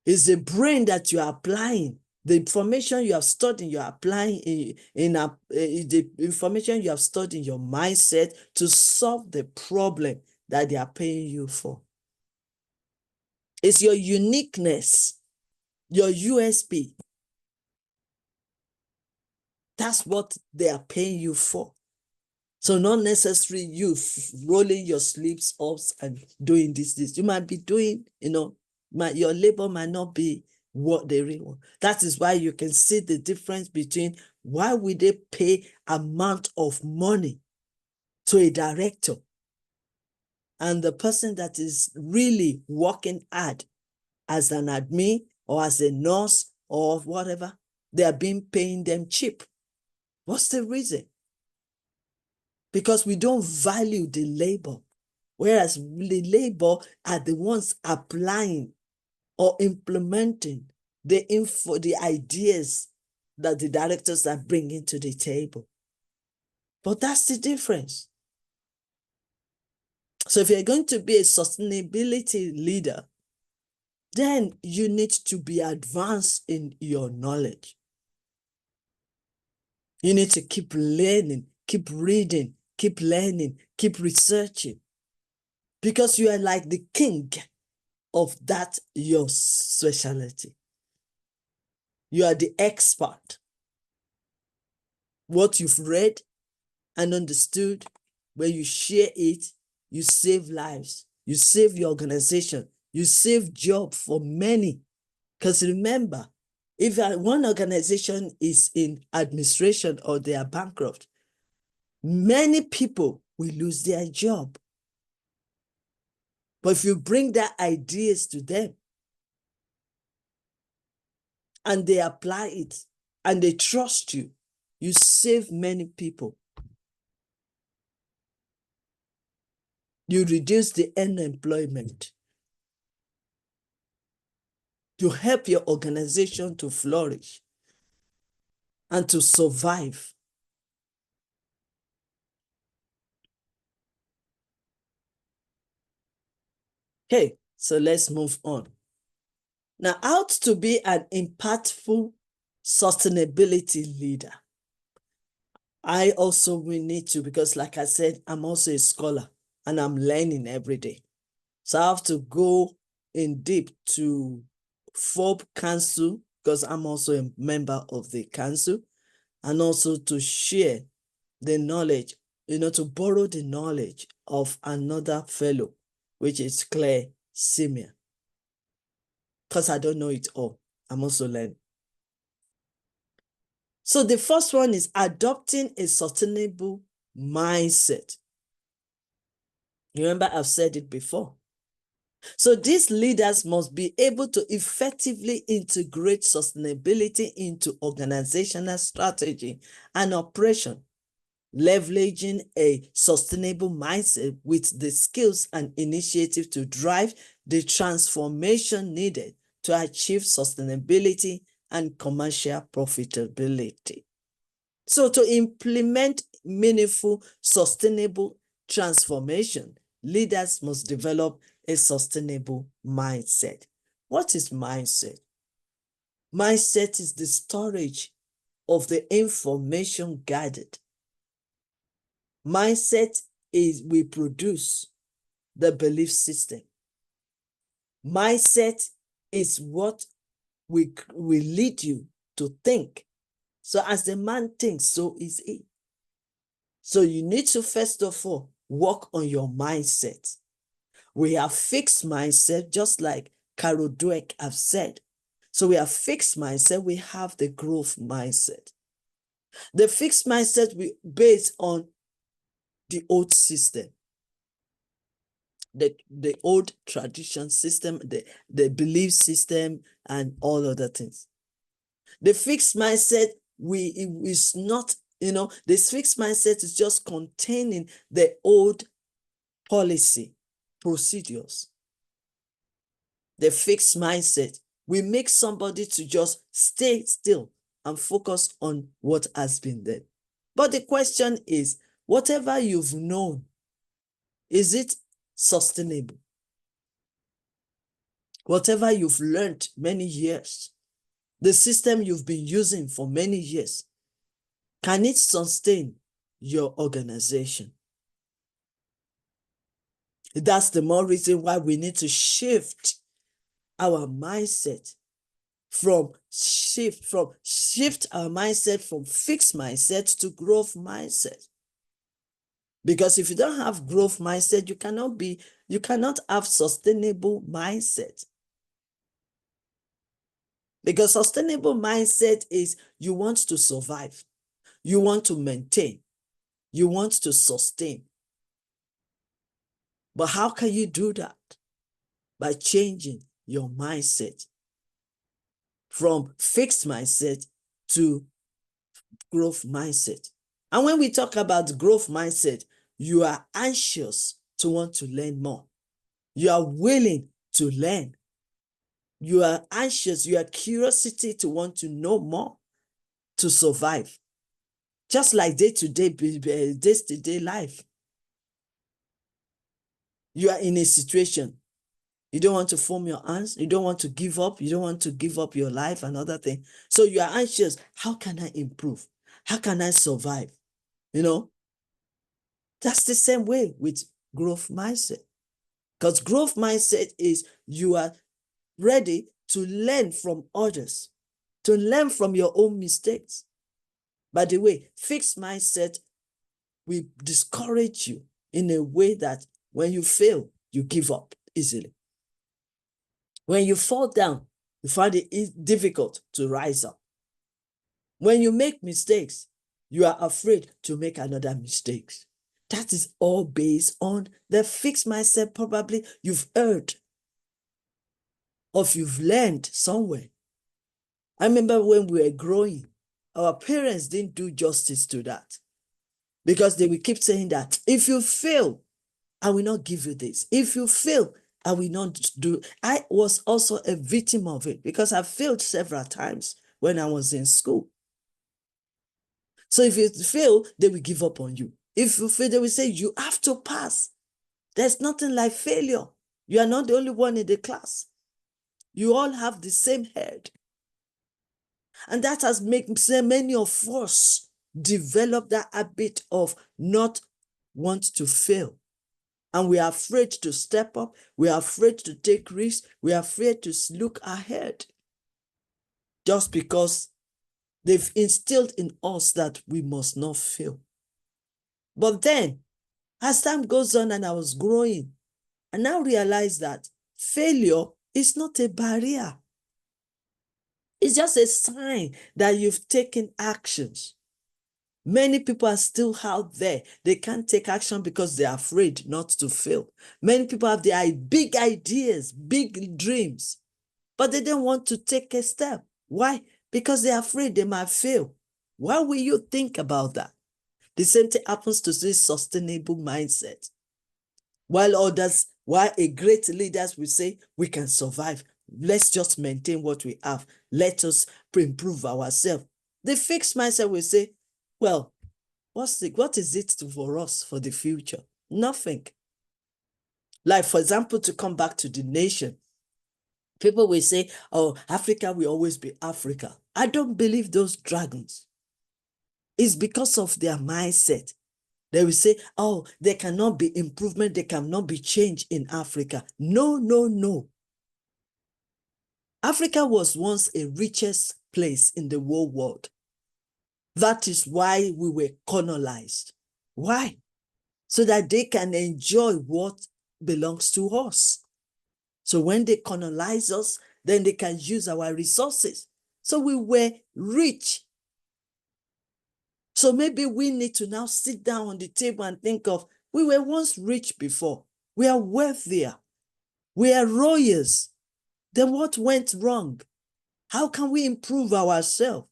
It's the brain that you are applying. The information you have studied, you're applying the information you have studied in your mindset to solve the problem that they are paying you for. It's your uniqueness, your USP. That's what they are paying you for. So not necessarily you rolling your sleeves up and doing this. You might be doing, your labor might not be what they really want. That is why you can see the difference between why would they pay amount of money to a director and the person that is really working hard as an admin or as a nurse or whatever. They are paying them cheap. What's the reason? Because we don't value the labor, whereas the labor are the ones applying or implementing the ideas that the directors are bringing to the table. But that's the difference. So if you're going to be a sustainability leader, then you need to be advanced in your knowledge. You need to keep learning, keep reading, keep learning, keep researching, because you are like the king of that, your specialty. You are the expert. What you've read and understood, when you share it, you save lives, you save your organization, you save job for many. Because remember, if one organization is in administration or they are bankrupt, many people will lose their job. But if you bring their ideas to them and they apply it and they trust you, you save many people. You reduce the unemployment. You help your organization to flourish and to survive. Okay, so let's move on. Now, how to be an impactful sustainability leader. I also will need to, because like I said, I'm also a scholar and I'm learning every day. So I have to go in deep to FOB Council, because I'm also a member of the council, and also to share the knowledge, to borrow the knowledge of another fellow, which is Claire Simia. Because I don't know it all. I'm also learning. So the first one is adopting a sustainable mindset. Remember, I've said it before. So these leaders must be able to effectively integrate sustainability into organizational strategy and operation, leveraging a sustainable mindset with the skills and initiative to drive the transformation needed to achieve sustainability and commercial profitability. So to implement meaningful, sustainable transformation, leaders must develop a sustainable mindset. What is mindset? Mindset is the storage of the information gathered. Mindset is we produce the belief system. Mindset is what will lead you to think. So as the man thinks, so is he. So you need to first of all work on your mindset. We have fixed mindset, just like Carol Dweck have said. So we have fixed mindset, we have the growth mindset. The fixed mindset we based on the old system, the old tradition system, the belief system, and all other things. The fixed mindset is not, this fixed mindset is just containing the old policy, procedures. The fixed mindset will make somebody to just stay still and focus on what has been there. But the question is, whatever you've known, is it sustainable? Whatever you've learned many years, the system you've been using for many years, can it sustain your organization? That's the more reason why we need to shift our mindset shift our mindset from fixed mindset to growth mindset. Because if you don't have growth mindset, you cannot have sustainable mindset. Because sustainable mindset is you want to survive, you want to maintain, you want to sustain. But how can you do that? By changing your mindset from fixed mindset to growth mindset. And when we talk about growth mindset, you are anxious to want to learn more. You are willing to learn. You are anxious, you are curiosity to want to know more, to survive. Just like day-to-day life. You are in a situation. You don't want to fold your hands. You don't want to give up. You don't want to give up your life and other things. So you are anxious. How can I improve? How can I survive? That's the same way with growth mindset. Because growth mindset is you are ready to learn from others, to learn from your own mistakes. By the way, fixed mindset will discourage you in a way that when you fail, you give up easily. When you fall down, you find it difficult to rise up. When you make mistakes, you are afraid to make another mistake. That is all based on the fixed mindset probably you've heard or you've learned somewhere. I remember when we were growing, our parents didn't do justice to that because they will keep saying that if you fail, I will not give you this. If you fail, I will not do. I was also a victim of it because I failed several times when I was in school. So if you fail, they will give up on you. If you fail, they will say, you have to pass. There's nothing like failure. You are not the only one in the class. You all have the same head. And that has made many of us develop that habit of not want to fail. And we are afraid to step up. We are afraid to take risks. We are afraid to look ahead. Just because they've instilled in us that we must not fail. But then, as time goes on and I was growing, I now realize that failure is not a barrier. It's just a sign that you've taken actions. Many people are still out there. They can't take action because they're afraid not to fail. Many people have their big ideas, big dreams, but they don't want to take a step. Why? Because they're afraid they might fail. Why will you think about that? The same thing happens to this sustainable mindset. While a great leaders will say, we can survive. Let's just maintain what we have. Let us improve ourselves. The fixed mindset will say, well, what is it for us for the future? Nothing. Like, for example, to come back to the nation, people will say, oh, Africa will always be Africa. I don't believe those dragons. It's because of their mindset. They will say, oh, there cannot be improvement, there cannot be change in Africa. No, no, no. Africa was once a richest place in the whole world. That is why we were colonized. Why? So that they can enjoy what belongs to us. So when they colonize us, then they can use our resources. So we were rich. So maybe we need to now sit down on the table and think of, we were once rich before. We are wealthier. We are royals. Then what went wrong? How can we improve ourselves?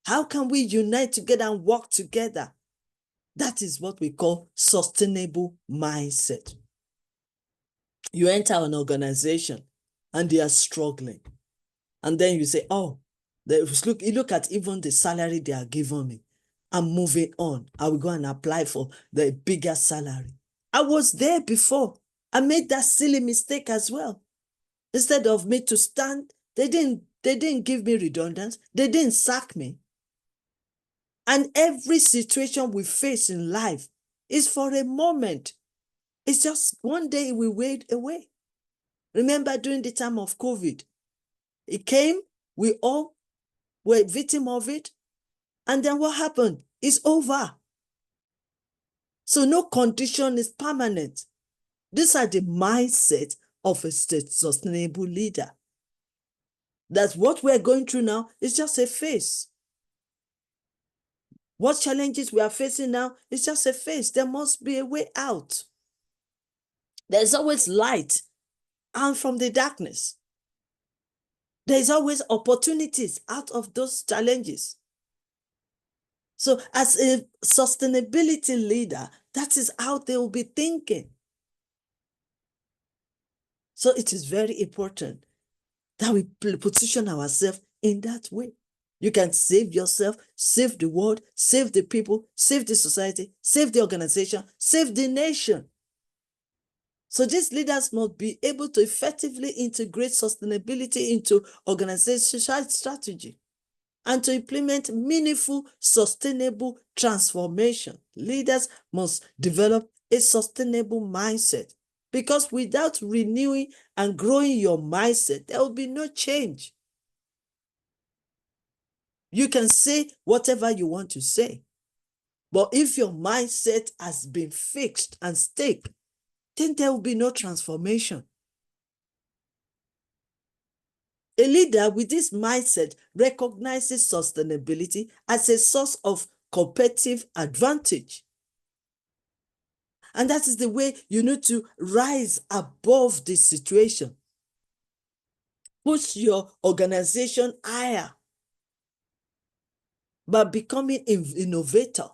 How can we unite together and work together? That is what we call sustainable mindset. You enter an organization and they are struggling. And then you say, oh, you look at even the salary they are giving me. I'm moving on. I will go and apply for the bigger salary. I was there before. I made that silly mistake as well. Instead of me to stand, they didn't give me redundancy. They didn't sack me. And every situation we face in life is for a moment. It's just one day we wait away. Remember during the time of COVID, it came, we all were victim of it. And then what happened? It's over. So no condition is permanent. These are the mindset of a sustainable leader. That what we're going through now is just a phase. What challenges we are facing now is just a phase. There must be a way out. There's always light and from the darkness. There's always opportunities out of those challenges. So as a sustainability leader, that is how they will be thinking. So it is very important that we position ourselves in that way. You can save yourself, save the world, save the people, save the society, save the organization, save the nation. So these leaders must be able to effectively integrate sustainability into organizational strategy and to implement meaningful, sustainable transformation. Leaders must develop a sustainable mindset because without renewing and growing your mindset, there will be no change. You can say whatever you want to say, but if your mindset has been fixed and stake, then there will be no transformation. A leader with this mindset recognizes sustainability as a source of competitive advantage. And that is the way you need to rise above this situation. Push your organization higher by becoming an innovator.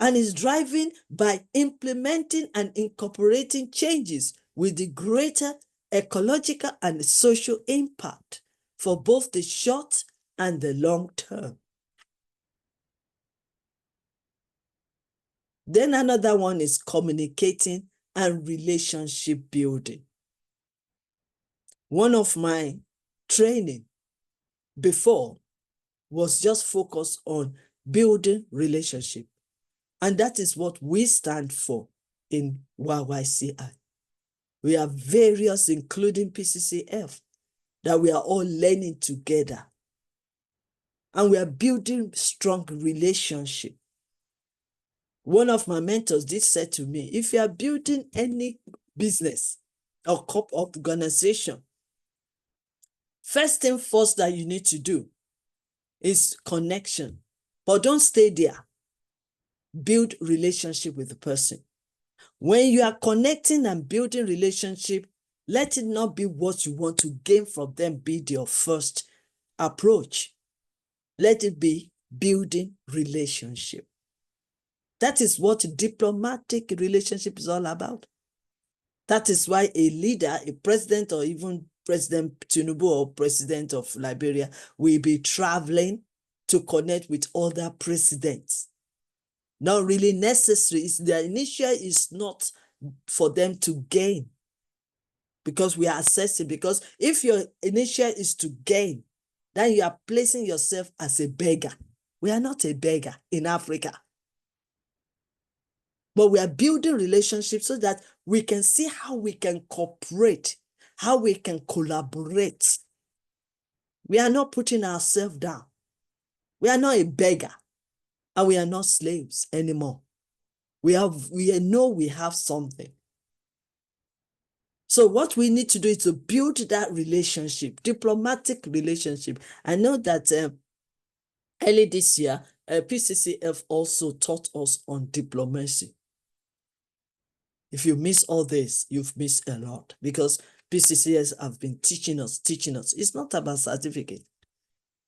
And is driven by implementing and incorporating changes with the greater ecological and social impact for both the short and the long term. Then another one is communicating and relationship building. One of my training before was just focused on building relationship. And that is what we stand for in YYCI. We are various, including PCCF, that we are all learning together. And we are building strong relationship. One of my mentors did say to me, if you are building any business or organization, first thing first that you need to do is connection. But don't stay there. Build relationship with the person. When you are connecting and building relationship, let it not be what you want to gain from them be your first approach. Let it be building relationship. That is what diplomatic relationship is all about. That is why a leader, a president, or even President Tinubu or president of Liberia will be traveling to connect with other presidents. Not really necessary. The initial is not for them to gain, because we are assessing. Because if your initial is to gain, then you are placing yourself as a beggar. We are not a beggar in Africa. But we are building relationships so that we can see how we can cooperate, how we can collaborate. We are not putting ourselves down. We are not a beggar, and we are not slaves anymore. We know we have something. So what we need to do is to build that relationship, diplomatic relationship. I know that early this year, PCCF also taught us on diplomacy. If you miss all this, you've missed a lot, because PCCS have been teaching us. It's not about certificate.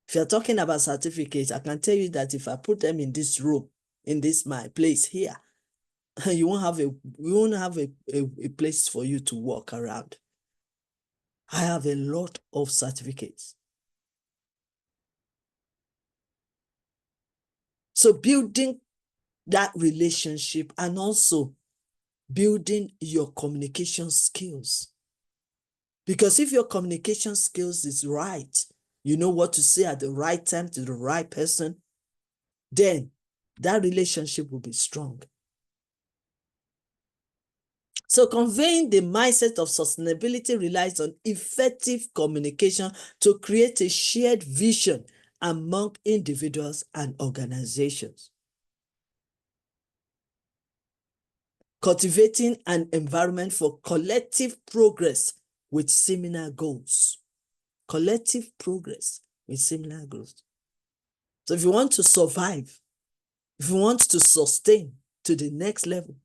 If you're talking about certificates, I can tell you that if I put them in this room, in this my place here, you won't have a place for you to walk around. I have a lot of certificates. So building that relationship and also building your communication skills. Because if your communication skills is right, you know what to say at the right time to the right person, then that relationship will be strong. So conveying the mindset of sustainability relies on effective communication to create a shared vision among individuals and organizations. Cultivating an environment for collective progress with similar goals. Collective progress with similar goals. So if you want to survive, if you want to sustain to the next level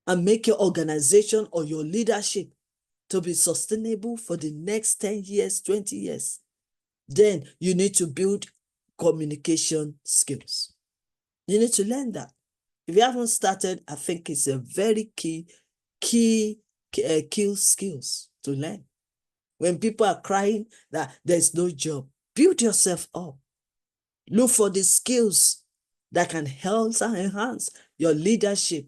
and make your organization or your leadership to be sustainable for the next 10 years, 20 years, then you need to build communication skills. You need to learn that. If you haven't started, I think it's a very key skills to learn. When people are crying that there's no job, build yourself up. Look for the skills that can help and enhance your leadership.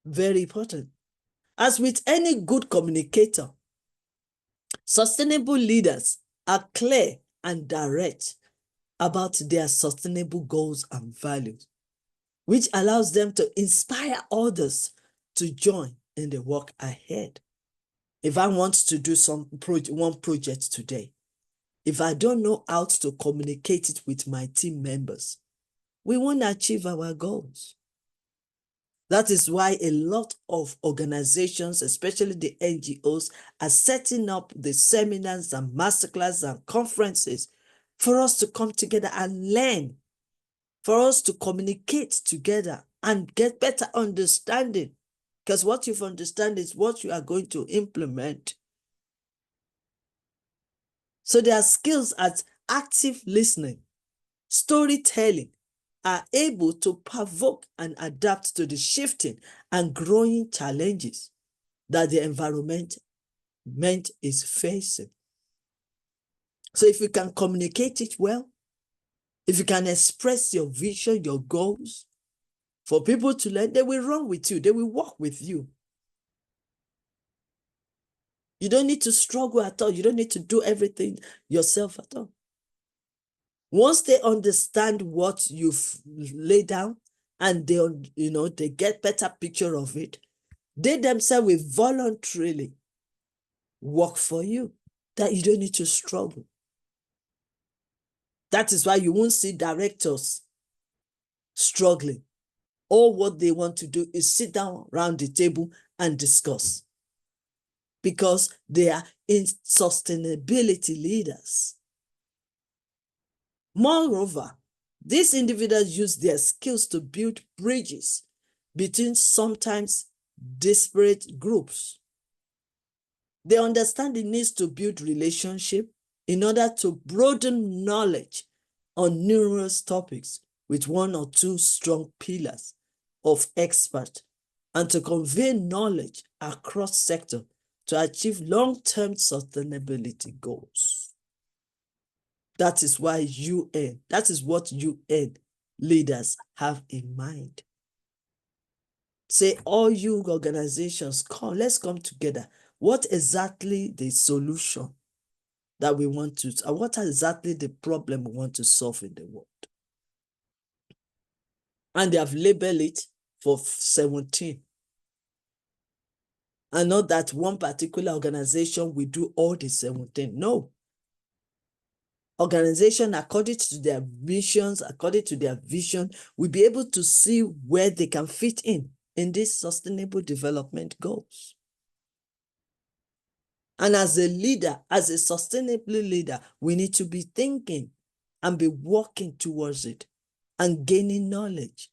Very important. As with any good communicator, sustainable leaders are clear and direct about their sustainable goals and values, which allows them to inspire others to join in the work ahead. If I want to do one project today, if I don't know how to communicate it with my team members, we won't achieve our goals. That is why a lot of organizations, especially the NGOs, are setting up the seminars and masterclasses and conferences for us to come together and learn, for us to communicate together and get better understanding. Because what you've understand is what you are going to implement. So there are skills as active listening, storytelling, are able to provoke and adapt to the shifting and growing challenges that the environment is facing. So if you can communicate it well, if you can express your vision, your goals, for people to learn, they will run with you, they will walk with you. You don't need to struggle at all. You don't need to do everything yourself at all. Once they understand what you've laid down and they get better picture of it, they themselves will voluntarily work for you, that you don't need to struggle. That is why you won't see directors struggling. All what they want to do is sit down around the table and discuss, because they are in sustainability leaders. Moreover, these individuals use their skills to build bridges between sometimes disparate groups. They understand the needs to build relationship in order to broaden knowledge on numerous topics with one or two strong pillars of expert, and to convey knowledge across sectors to achieve long-term sustainability goals. That is why that is what UN leaders have in mind. Say, all you organizations, let's come together. What exactly the solution that we want to, what exactly the problem we want to solve in the world? And they have labeled it for 17. And not that one particular organization will do all the 17. No. Organization, according to their missions, according to their vision, will be able to see where they can fit in these sustainable development goals. And as a leader, as a sustainable leader, we need to be thinking and be working towards it and gaining knowledge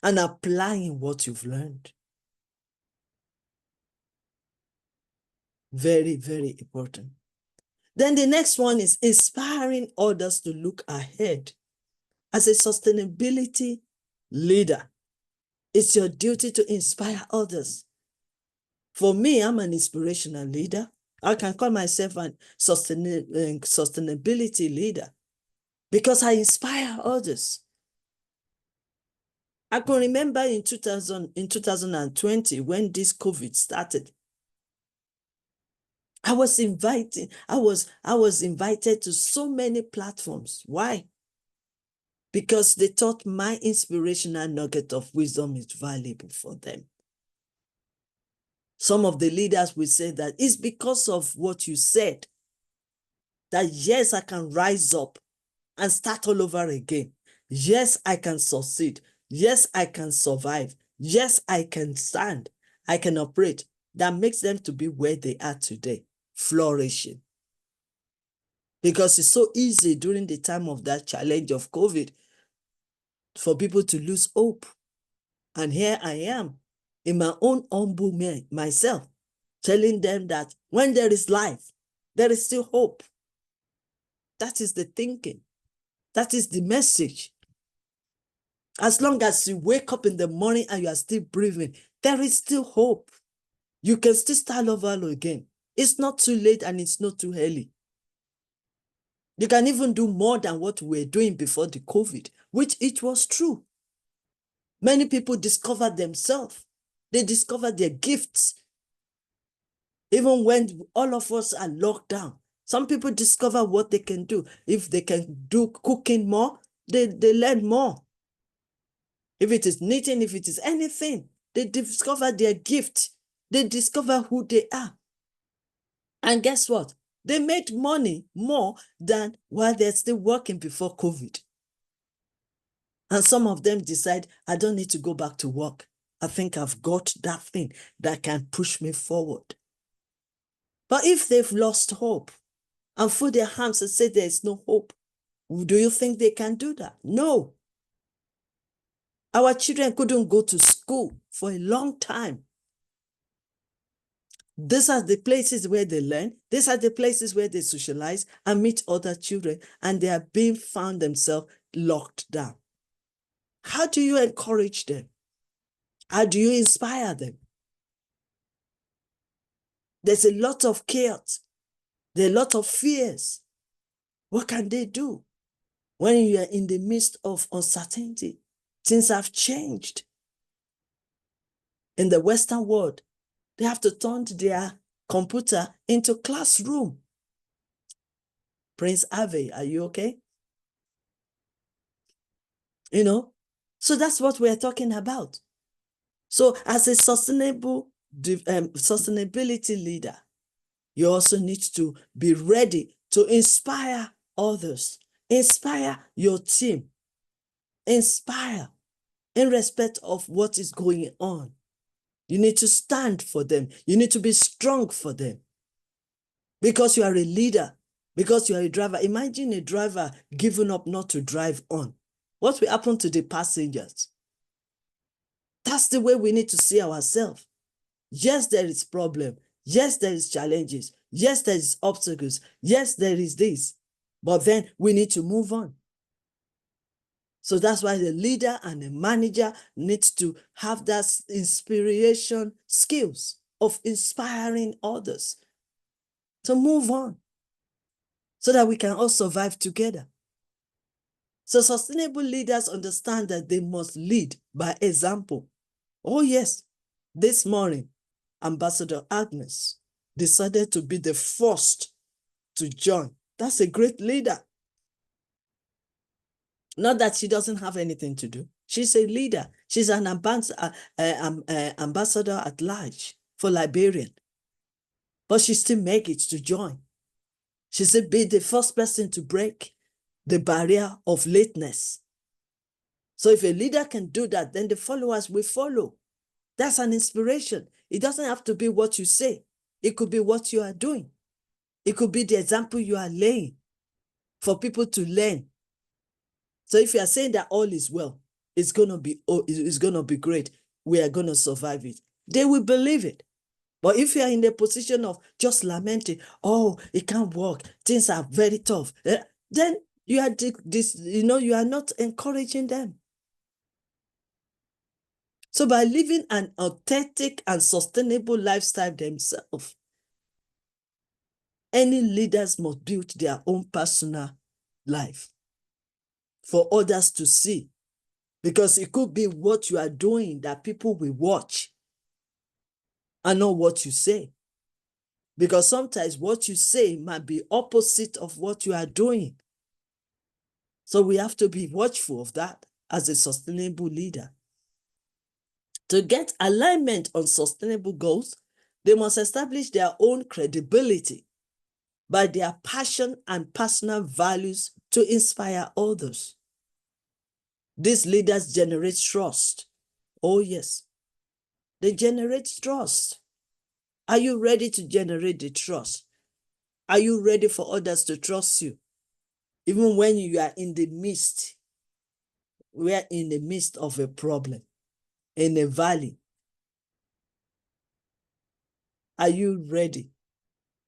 and applying what you've learned. Very, very important. Then the next one is inspiring others to look ahead. As a sustainability leader, it's your duty to inspire others. For me, I'm an inspirational leader. I can call myself a sustainability leader because I inspire others. I can remember in 2020, when this COVID started, I was invited to so many platforms. Why? Because they thought my inspirational nugget of wisdom is valuable for them. Some of the leaders will say that it's because of what you said that yes, I can rise up and start all over again. Yes, I can succeed. Yes, I can survive. Yes, I can stand. I can operate. That makes them to be where they are today, flourishing. Because it's so easy during the time of that challenge of COVID for people to lose hope. And here I am in my own humble myself, telling them that when there is life, there is still hope. That is the thinking. That is the message. As long as you wake up in the morning and you are still breathing, there is still hope. You can still start over again. It's not too late and it's not too early. You can even do more than what we were doing before the COVID, which it was true. Many people discovered themselves. They discovered their gifts. Even when all of us are locked down, some people discover what they can do. If they can do cooking more, they learn more. If it is knitting, if it is anything, they discover their gift. They discover who they are. And guess what? They made money more than while they're still working before COVID. And some of them decide, I don't need to go back to work. I think I've got that thing that can push me forward. But if they've lost hope and fold their hands and say there's no hope, do you think they can do that? No. Our children couldn't go to school for a long time. These are the places where they learn. These are the places where they socialize and meet other children, and they are being found themselves locked down. How do you encourage them? How do you inspire them? There's a lot of chaos. There are a lot of fears. What can they do when you are in the midst of uncertainty? Things have changed. In the Western world, they have to turn their computer into classroom. Prince Ave, are you okay? you know? So that's what we're talking about. So as a sustainability leader, you also need to be ready to inspire others, inspire your team, inspire in respect of what is going on. You need to stand for them. You need to be strong for them. Because you are a leader, because you are a driver. Imagine a driver giving up not to drive on. What will happen to the passengers? That's the way we need to see ourselves. Yes, there is problem. Yes, there is challenges. Yes, there is obstacles. Yes, there is this. But then we need to move on. So that's why the leader and the manager needs to have that inspiration skills of inspiring others to move on so that we can all survive together. So sustainable leaders understand that they must lead by example. Oh yes, this morning, Ambassador Agnes decided to be the first to join. That's a great leader. Not that she doesn't have anything to do. She's a leader. She's an ambassador at large for Liberian. But she still made it to join. She said, be the first person to break the barrier of lateness. So if a leader can do that, then the followers will follow. That's an inspiration. It doesn't have to be what you say. It could be what you are doing. It could be the example you are laying for people to learn. So if you are saying that all is well, it's going to be great, we are going to survive it, they will believe it. But if you are in the position of just lamenting, oh, it can't work, things are very tough, then you are you are not encouraging them. So by living an authentic and sustainable lifestyle themselves, any leaders must build their own personal life for others to see. Because it could be what you are doing that people will watch and not what you say. Because sometimes what you say might be opposite of what you are doing. So we have to be watchful of that as a sustainable leader. To get alignment on sustainable goals, they must establish their own credibility by their passion and personal values to inspire others. These leaders generate trust. Oh yes, they generate trust. Are you ready to generate the trust? Are you ready for others to trust you? Even when you are in the midst, we are in the midst of a problem, in a valley. Are you ready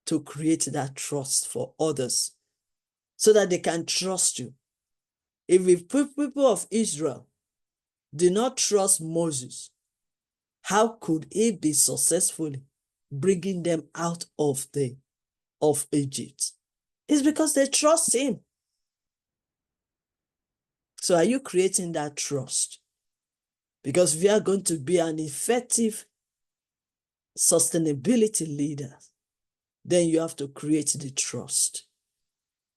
to create that trust for others so that they can trust you? If the people of Israel did not trust Moses, how could he be successfully bringing them out of Egypt? It's because they trust him. So are you creating that trust? Because if you are going to be an effective sustainability leader, then you have to create the trust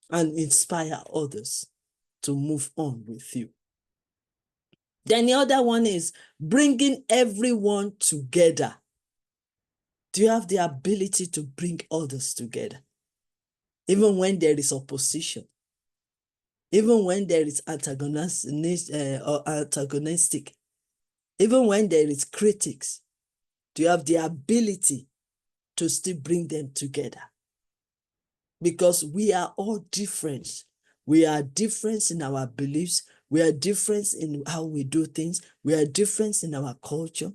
and inspire others to move on with you. Then the other one is bringing everyone together. Do you have the ability to bring others together? Even when there is opposition, even when there is antagonistic, even when there is critics, do you have the ability to still bring them together? Because we are all different. We are different in our beliefs. We are different in how we do things. We are different in our culture.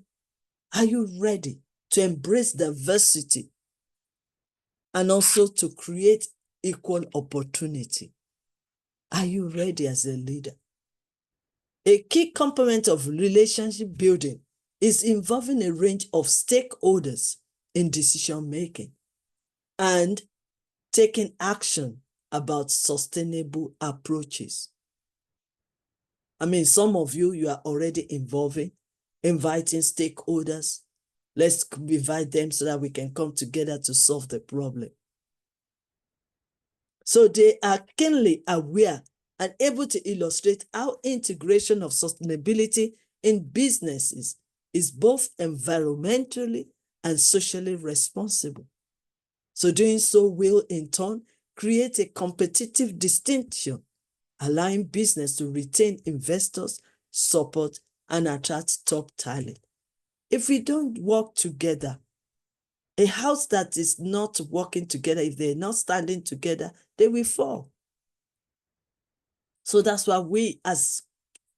Are you ready to embrace diversity and also to create equal opportunity? Are you ready as a leader? A key component of relationship building is involving a range of stakeholders in decision-making and taking action about sustainable approaches. I mean, some of you are already inviting stakeholders. Let's invite them so that we can come together to solve the problem. So they are keenly aware and able to illustrate how integration of sustainability in businesses is both environmentally and socially responsible. So doing so will, in turn, create a competitive distinction, allowing business to retain investors, support, and attract top talent. If we don't work together, a house that is not working together, if they're not standing together, they will fall. So that's why we as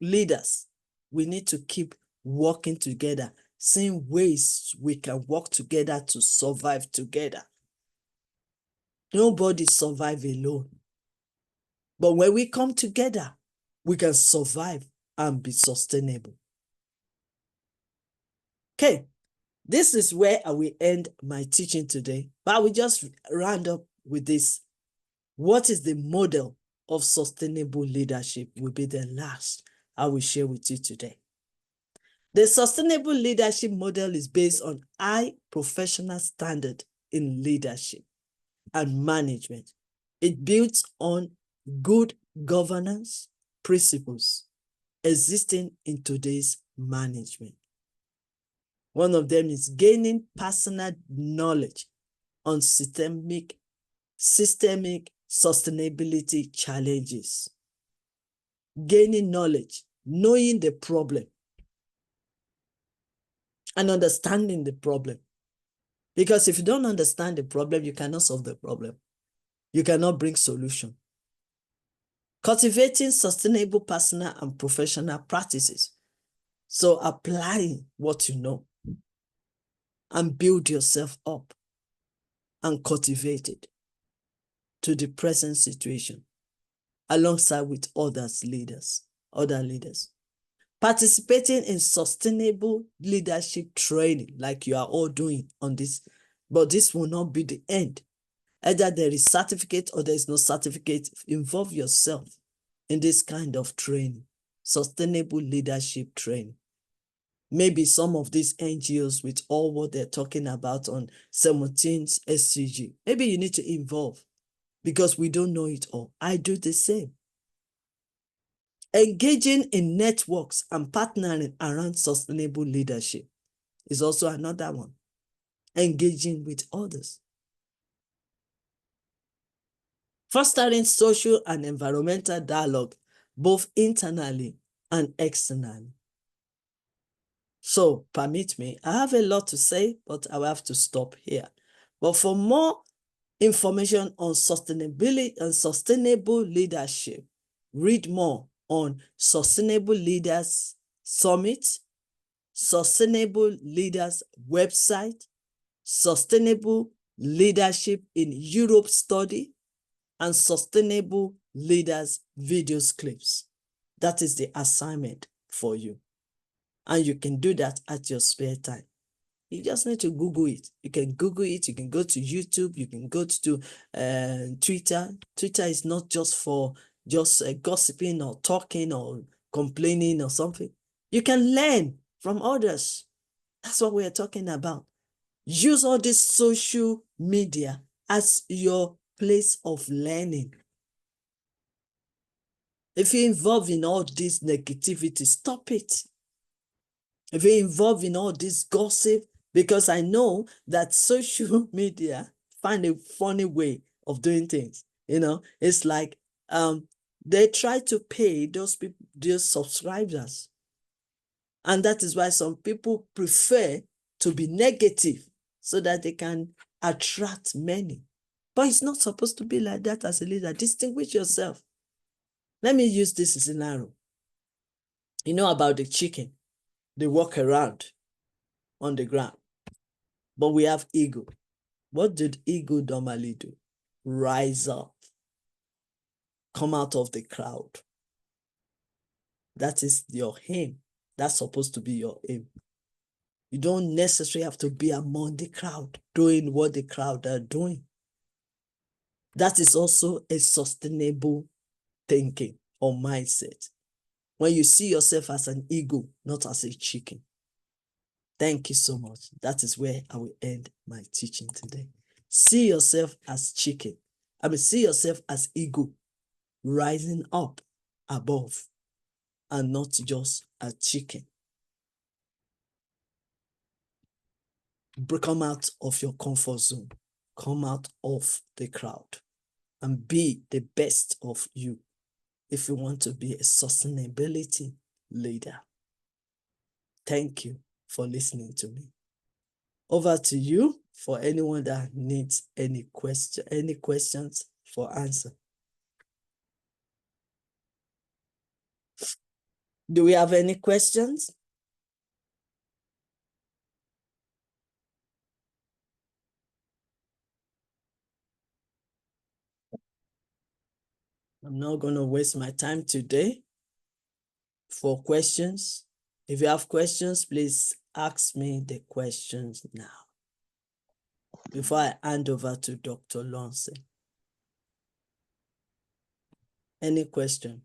leaders, we need to keep working together, seeing ways we can work together to survive together. Nobody survives alone. But when we come together, we can survive and be sustainable. Okay, this is where I will end my teaching today, but I will just round up with this. What is the model of sustainable leadership will be the last I will share with you today. The sustainable leadership model is based on high professional standard in leadership and management. It builds on good governance principles existing in today's management. One of them is gaining personal knowledge on systemic sustainability challenges. Gaining knowledge, knowing the problem, and understanding the problem. Because if you don't understand the problem, you cannot solve the problem. You cannot bring solution. Cultivating sustainable personal and professional practices. So applying what you know and build yourself up and cultivate it to the present situation alongside with other leaders. Participating in sustainable leadership training like you are all doing on this, but this will not be the end. Either there is certificate or there is no certificate. Involve yourself in this kind of training, sustainable leadership training. Maybe some of these NGOs with all what they're talking about on 17th SCG, maybe you need to involve because we don't know it all. I do the same. Engaging in networks and partnering around sustainable leadership is also another one. Engaging with others. Fostering social and environmental dialogue, both internally and externally. So, permit me, I have a lot to say, but I will have to stop here. But for more information on sustainability and sustainable leadership, read more on Sustainable Leaders Summit, Sustainable Leaders website, Sustainable Leadership in Europe study, and Sustainable Leaders videos clips. That is the assignment for you. And you can do that at your spare time. You just need to Google it. You can Google it. You can go to YouTube. You can go to Twitter. Twitter is not just for gossiping or talking or complaining or something. You can learn from others. That's what we are talking about. Use all this social media as your place of learning. If you're involved in all this negativity, stop it. If you're involved in all this gossip, because I know that social media find a funny way of doing things. You know, it's like they try to pay those people, those subscribers. And that is why some people prefer to be negative so that they can attract many. But it's not supposed to be like that as a leader. Distinguish yourself. Let me use this scenario. You know about the chicken. They walk around on the ground. But we have eagle. What did eagle normally do? Rise up. Come out of the crowd. That is your aim. That's supposed to be your aim. You don't necessarily have to be among the crowd, doing what the crowd are doing. That is also a sustainable thinking or mindset. When you see yourself as an eagle, not as a chicken. Thank you so much. That is where I will end my teaching today. See yourself as chicken. See yourself as eagle, rising up above and not just a chicken. Come out of your comfort zone. Come out of the crowd and be the best of you if you want to be a sustainability leader. Thank you for listening to me. Over to you for anyone that needs any questions for answer. Do we have any questions? I'm not going to waste my time today for questions. If you have questions, please ask me the questions now before I hand over to Dr. Lonson. Any question?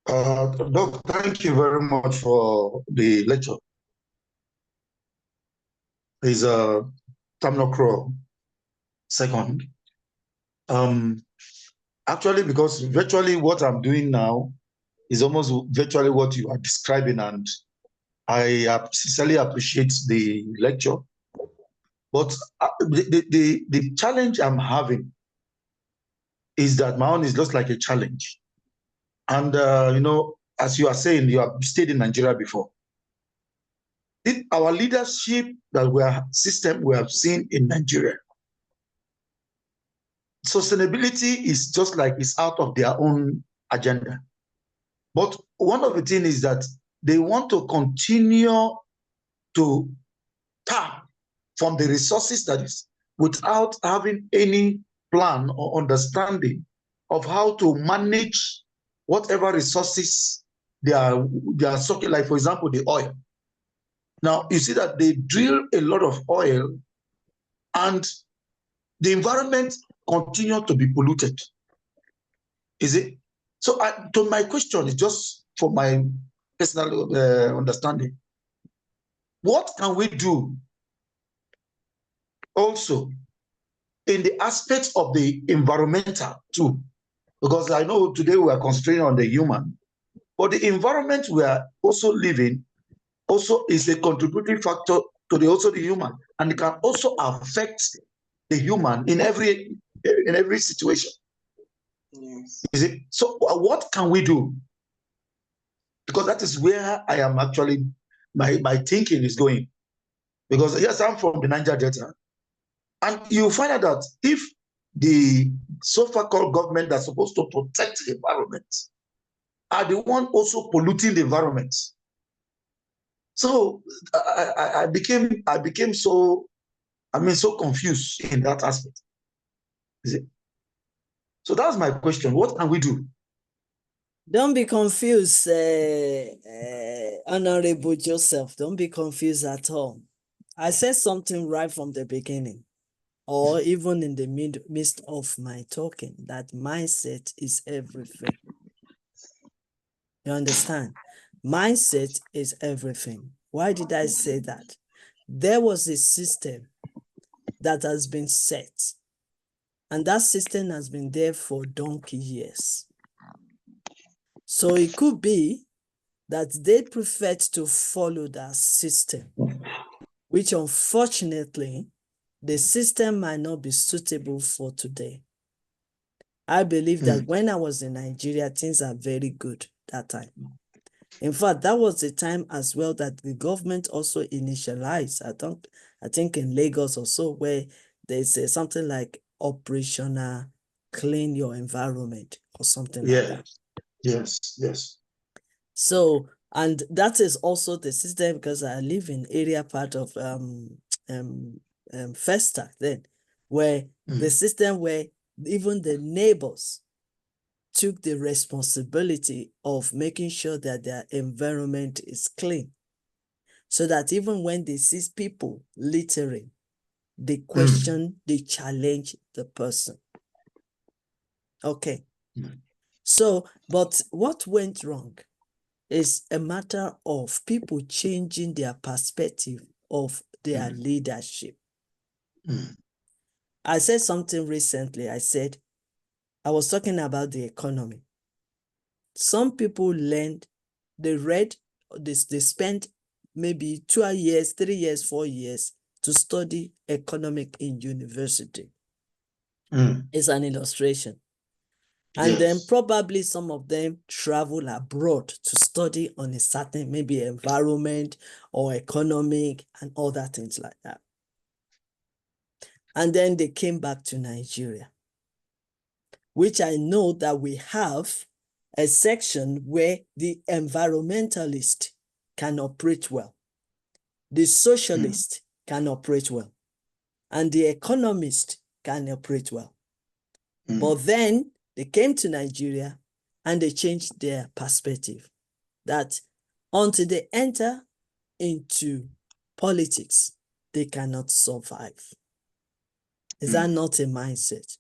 Doc, thank you very much for the lecture. Is Tamnokro second. Actually, because virtually what I'm doing now is almost virtually what you are describing, and I sincerely appreciate the lecture. But the challenge I'm having is that my own is just like a challenge. And, you know, as you are saying, you have stayed in Nigeria before. Our leadership that we have seen in Nigeria, sustainability is just like it's out of their own agenda. But one of the things is that they want to continue to tap from the resources that is without having any plan or understanding of how to manage whatever resources they are sucking, like for example, the oil. Now, you see that they drill a lot of oil and the environment continues to be polluted. Is it? So to my question is just for my personal understanding. What can we do also in the aspects of the environmental too? Because I know today we are concentrating on the human, but the environment we are also living also is a contributing factor to the human, and it can also affect the human in every situation. Yes. Is it? So what can we do? Because that is where I am actually, my thinking is going. Because yes, I'm from the Niger Delta, and you find out that if the so-called government that's supposed to protect the environment are the one also polluting the environment. So I became so confused in that aspect. Is it? So that's my question. What can we do? Don't be confused, Honorable Joseph. Don't be confused at all. I said something right from the beginning, or even in the midst of my talking, that mindset is everything. You understand? Mindset is everything. Why did I say that? There was a system that has been set, and that system has been there for donkey years. So it could be that they preferred to follow that system, which unfortunately, the system might not be suitable for today. I believe that when I was in Nigeria, things are very good that time. In fact, that was the time as well that the government also initialized, I think in Lagos or so, where they say something like operational clean your environment or something like that. Yes. So, and that is also the system, because I live in area part of Festac then, where the system where even the neighbors took the responsibility of making sure that their environment is clean, so that even when they see people littering, they question, they challenge the person. Okay. So, but what went wrong is a matter of people changing their perspective of their leadership. I said something recently. I said, I was talking about the economy. Some people learned, they spent maybe 2 years, 3 years, 4 years to study economic in university. It's an illustration. And then probably some of them travel abroad to study on a certain, maybe environment or economic and other things like that. And then they came back to Nigeria, which I know that we have a section where the environmentalist can operate well, the socialist can operate well, and the economist can operate well. But then they came to Nigeria and they changed their perspective that until they enter into politics, they cannot survive. Is that not a mindset?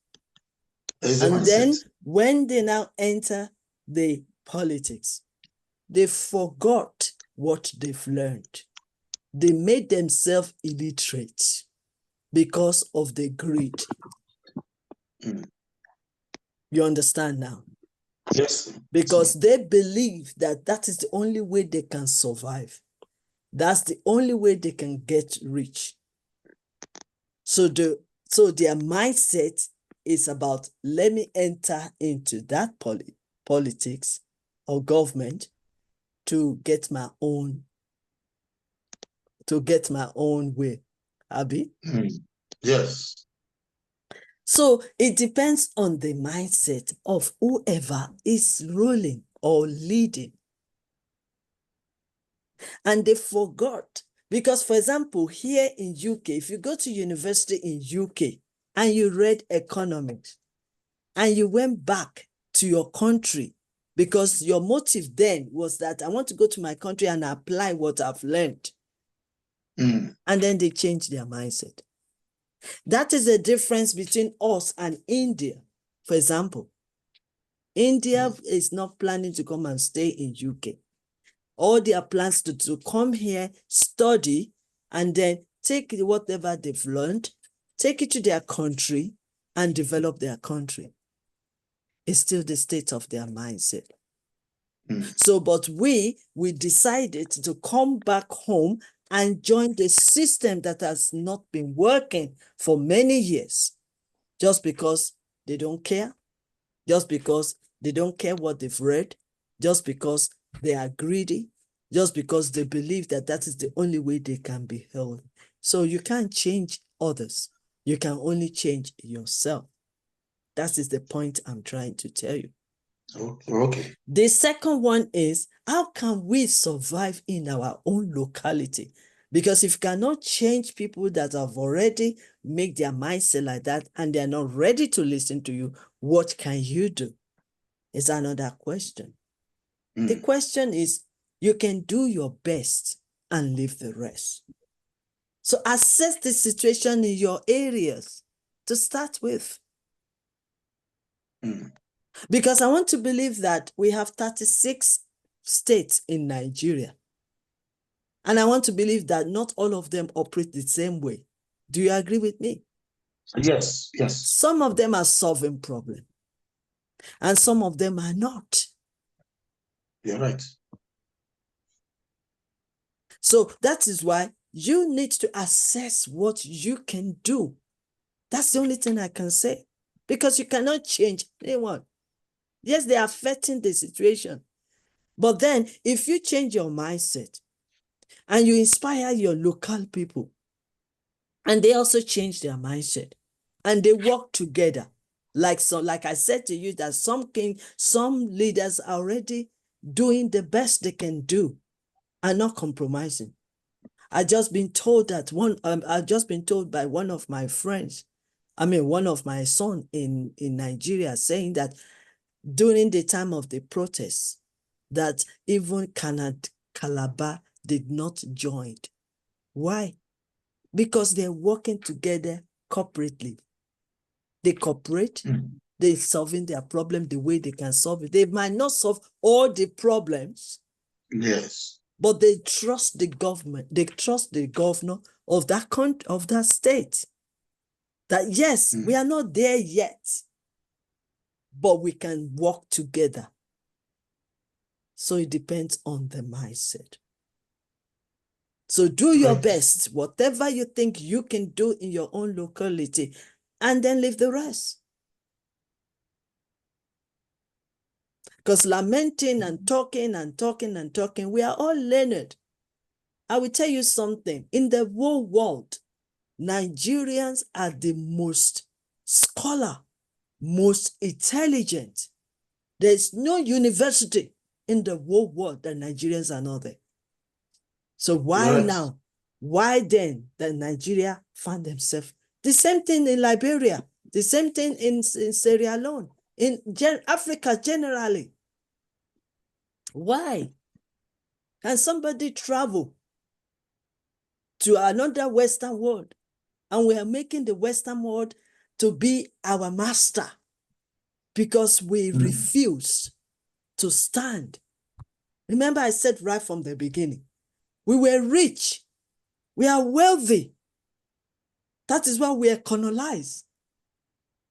And then when they now enter the politics, they forgot what they've learned. They made themselves illiterate because of the greed. You understand now? Yes. Because they believe that that is the only way they can survive. That's the only way they can get rich. So their mindset is about, let me enter into that politics or government to get my own way. Abi? Yes. So it depends on the mindset of whoever is ruling or leading. And they forgot. Because, for example, here in UK, if you go to university in UK and you read economics and you went back to your country because your motive then was that I want to go to my country and apply what I've learned. And then they change their mindset. That is the difference between us and India. For example, India is not planning to come and stay in UK. All their plans to come here, study, and then take whatever they've learned, take it to their country, and develop their country. It's still the state of their mindset. So, but we decided to come back home and join the system that has not been working for many years, just because they don't care, just because they don't care what they've read, just because they are greedy, just because they believe that that is the only way they can be held. So you can't change others. You can only change yourself. That is the point I'm trying to tell you. Okay. The second one is, how can we survive in our own locality? Because if you cannot change people that have already made their mindset like that and they're not ready to listen to you, what can you do? Is another question. The question is, you can do your best and leave the rest. So assess the situation in your areas to start with. Because I want to believe that we have 36 states in Nigeria. And I want to believe that not all of them operate the same way. Do you agree with me? Yes, yes. Some of them are solving problems, and some of them are not. You're right. So that is why you need to assess what you can do. That's the only thing I can say. Because you cannot change anyone. Yes, they are affecting the situation. But then if you change your mindset and you inspire your local people, and they also change their mindset, and they work together, like I said to you, that some leaders are already doing the best they can do and not compromising. I've just been told by one of my friends, one of my son in Nigeria, saying that during the time of the protests, that even Calabar did not join. Why? Because they're working together corporately. They cooperate, they're solving their problem the way they can solve it. They might not solve all the problems. Yes. But they trust the government, they trust the governor of that country, of that state. That yes, we are not there yet, but we can work together. So it depends on the mindset. So do your best, whatever you think you can do in your own locality, and then leave the rest. Because lamenting and talking and talking and talking, we are all learned. I will tell you something. In the whole world, Nigerians are the most scholar, most intelligent. There's no university in the whole world that Nigerians are not there. So why now? Why then that Nigeria found themselves? The same thing in Liberia, the same thing in Sierra Leone, in Africa generally. Why? Can somebody travel to another Western world and we are making the Western world to be our master because we refuse to stand? Remember, I said right from the beginning, we were rich, we are wealthy. That is why we are colonized.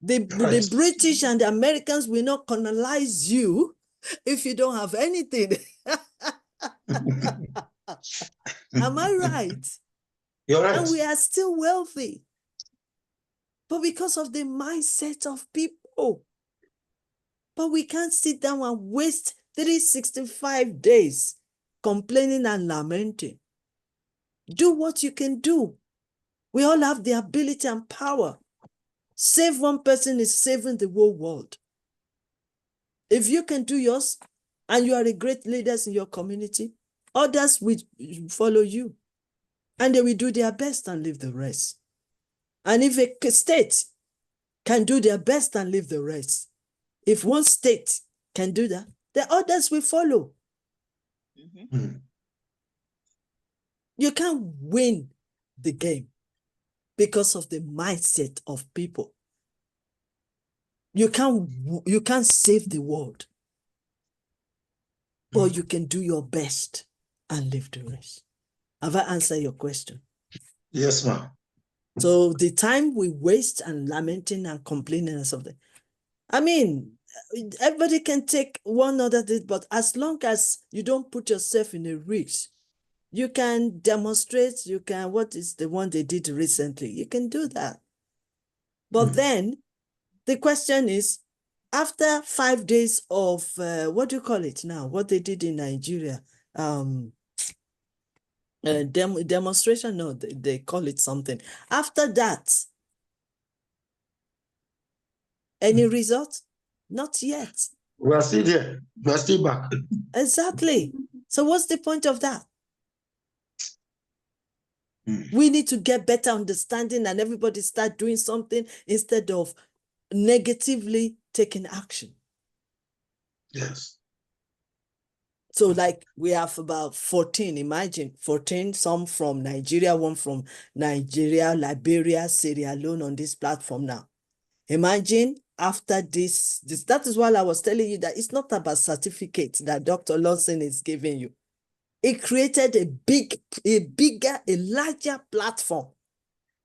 The British and the Americans will not colonize you if you don't have anything. Am I right? You're right. And we are still wealthy. But because of the mindset of people. But we can't sit down and waste 365 days complaining and lamenting. Do what you can do. We all have the ability and power. Save one person is saving the whole world. If you can do yours and you are a great leader in your community, others will follow you and they will do their best and leave the rest. And if a state can do their best and leave the rest, if one state can do that, the others will follow. You can't win the game because of the mindset of people. You can't save the world, but you can do your best and leave the rest. Have I answered your question? Yes, ma'am. So the time we waste and lamenting and complaining and something, I mean, everybody can take one other thing, but as long as you don't put yourself in a risk, you can demonstrate, you can, what is the one they did recently? You can do that. But then the question is, after 5 days of, what do you call it now? What they did in Nigeria, demonstration, no, they call it something. After that, any result? Not yet. We are still there. We are still back. Exactly. So what's the point of that? We need to get better understanding and everybody start doing something instead of negatively taking action. Yes. So like we have about 14, imagine 14, some from Nigeria, one from Nigeria, Liberia, Sierra Leone on this platform now. Imagine after this, that is why I was telling you that it's not about certificates that Dr. Lawson is giving you. It created a larger platform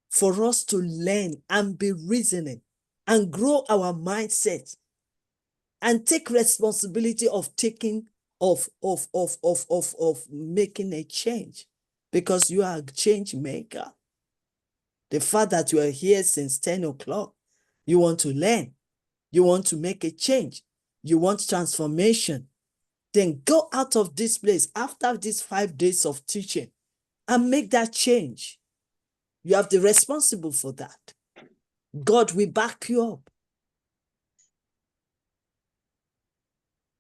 for us to learn and be reasoning and grow our mindset and take responsibility of making a change, because you are a change maker. The fact that you are here since 10 o'clock, you want to learn, you want to make a change, you want transformation, then go out of this place after these 5 days of teaching and make that change. You have the responsible for that. God will back you up.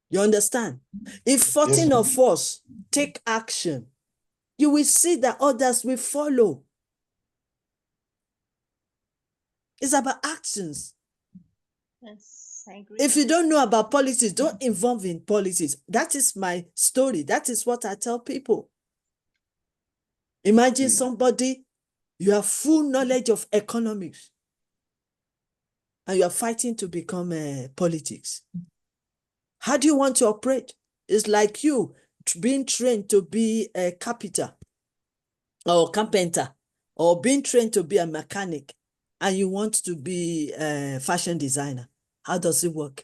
You understand? If 14 of us take action, you will see that others will follow. It's about actions. Yes, I agree. If you don't know about politics, don't involve in politics. That is my story. That is what I tell people. Imagine somebody, you have full knowledge of economics and you are fighting to become politics. How do you want to operate? It's like you being trained to be a carpenter or carpenter, or being trained to be a mechanic, and you want to be a fashion designer. How does it work?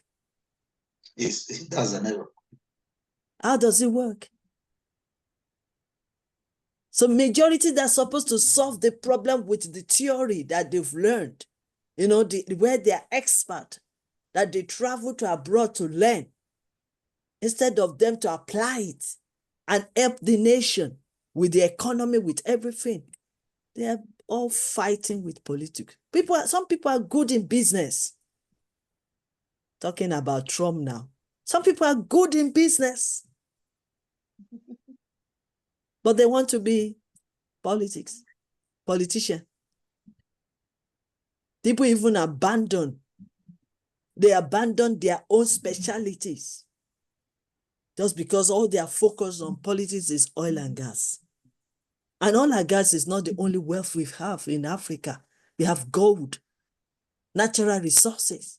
That's an error. How does it work? So majority that's supposed to solve the problem with the theory that they've learned, you know, where they are expert, that they travel to abroad to learn, instead of them to apply it and help the nation with the economy, with everything. They are all fighting with politics. Some people are good in business. Talking about Trump now. Some people are good in business, but they want to be politician. People even they abandon their own specialities just because all their focus on politics is oil and gas. And oil and gas is not the only wealth we have in Africa. We have gold, natural resources.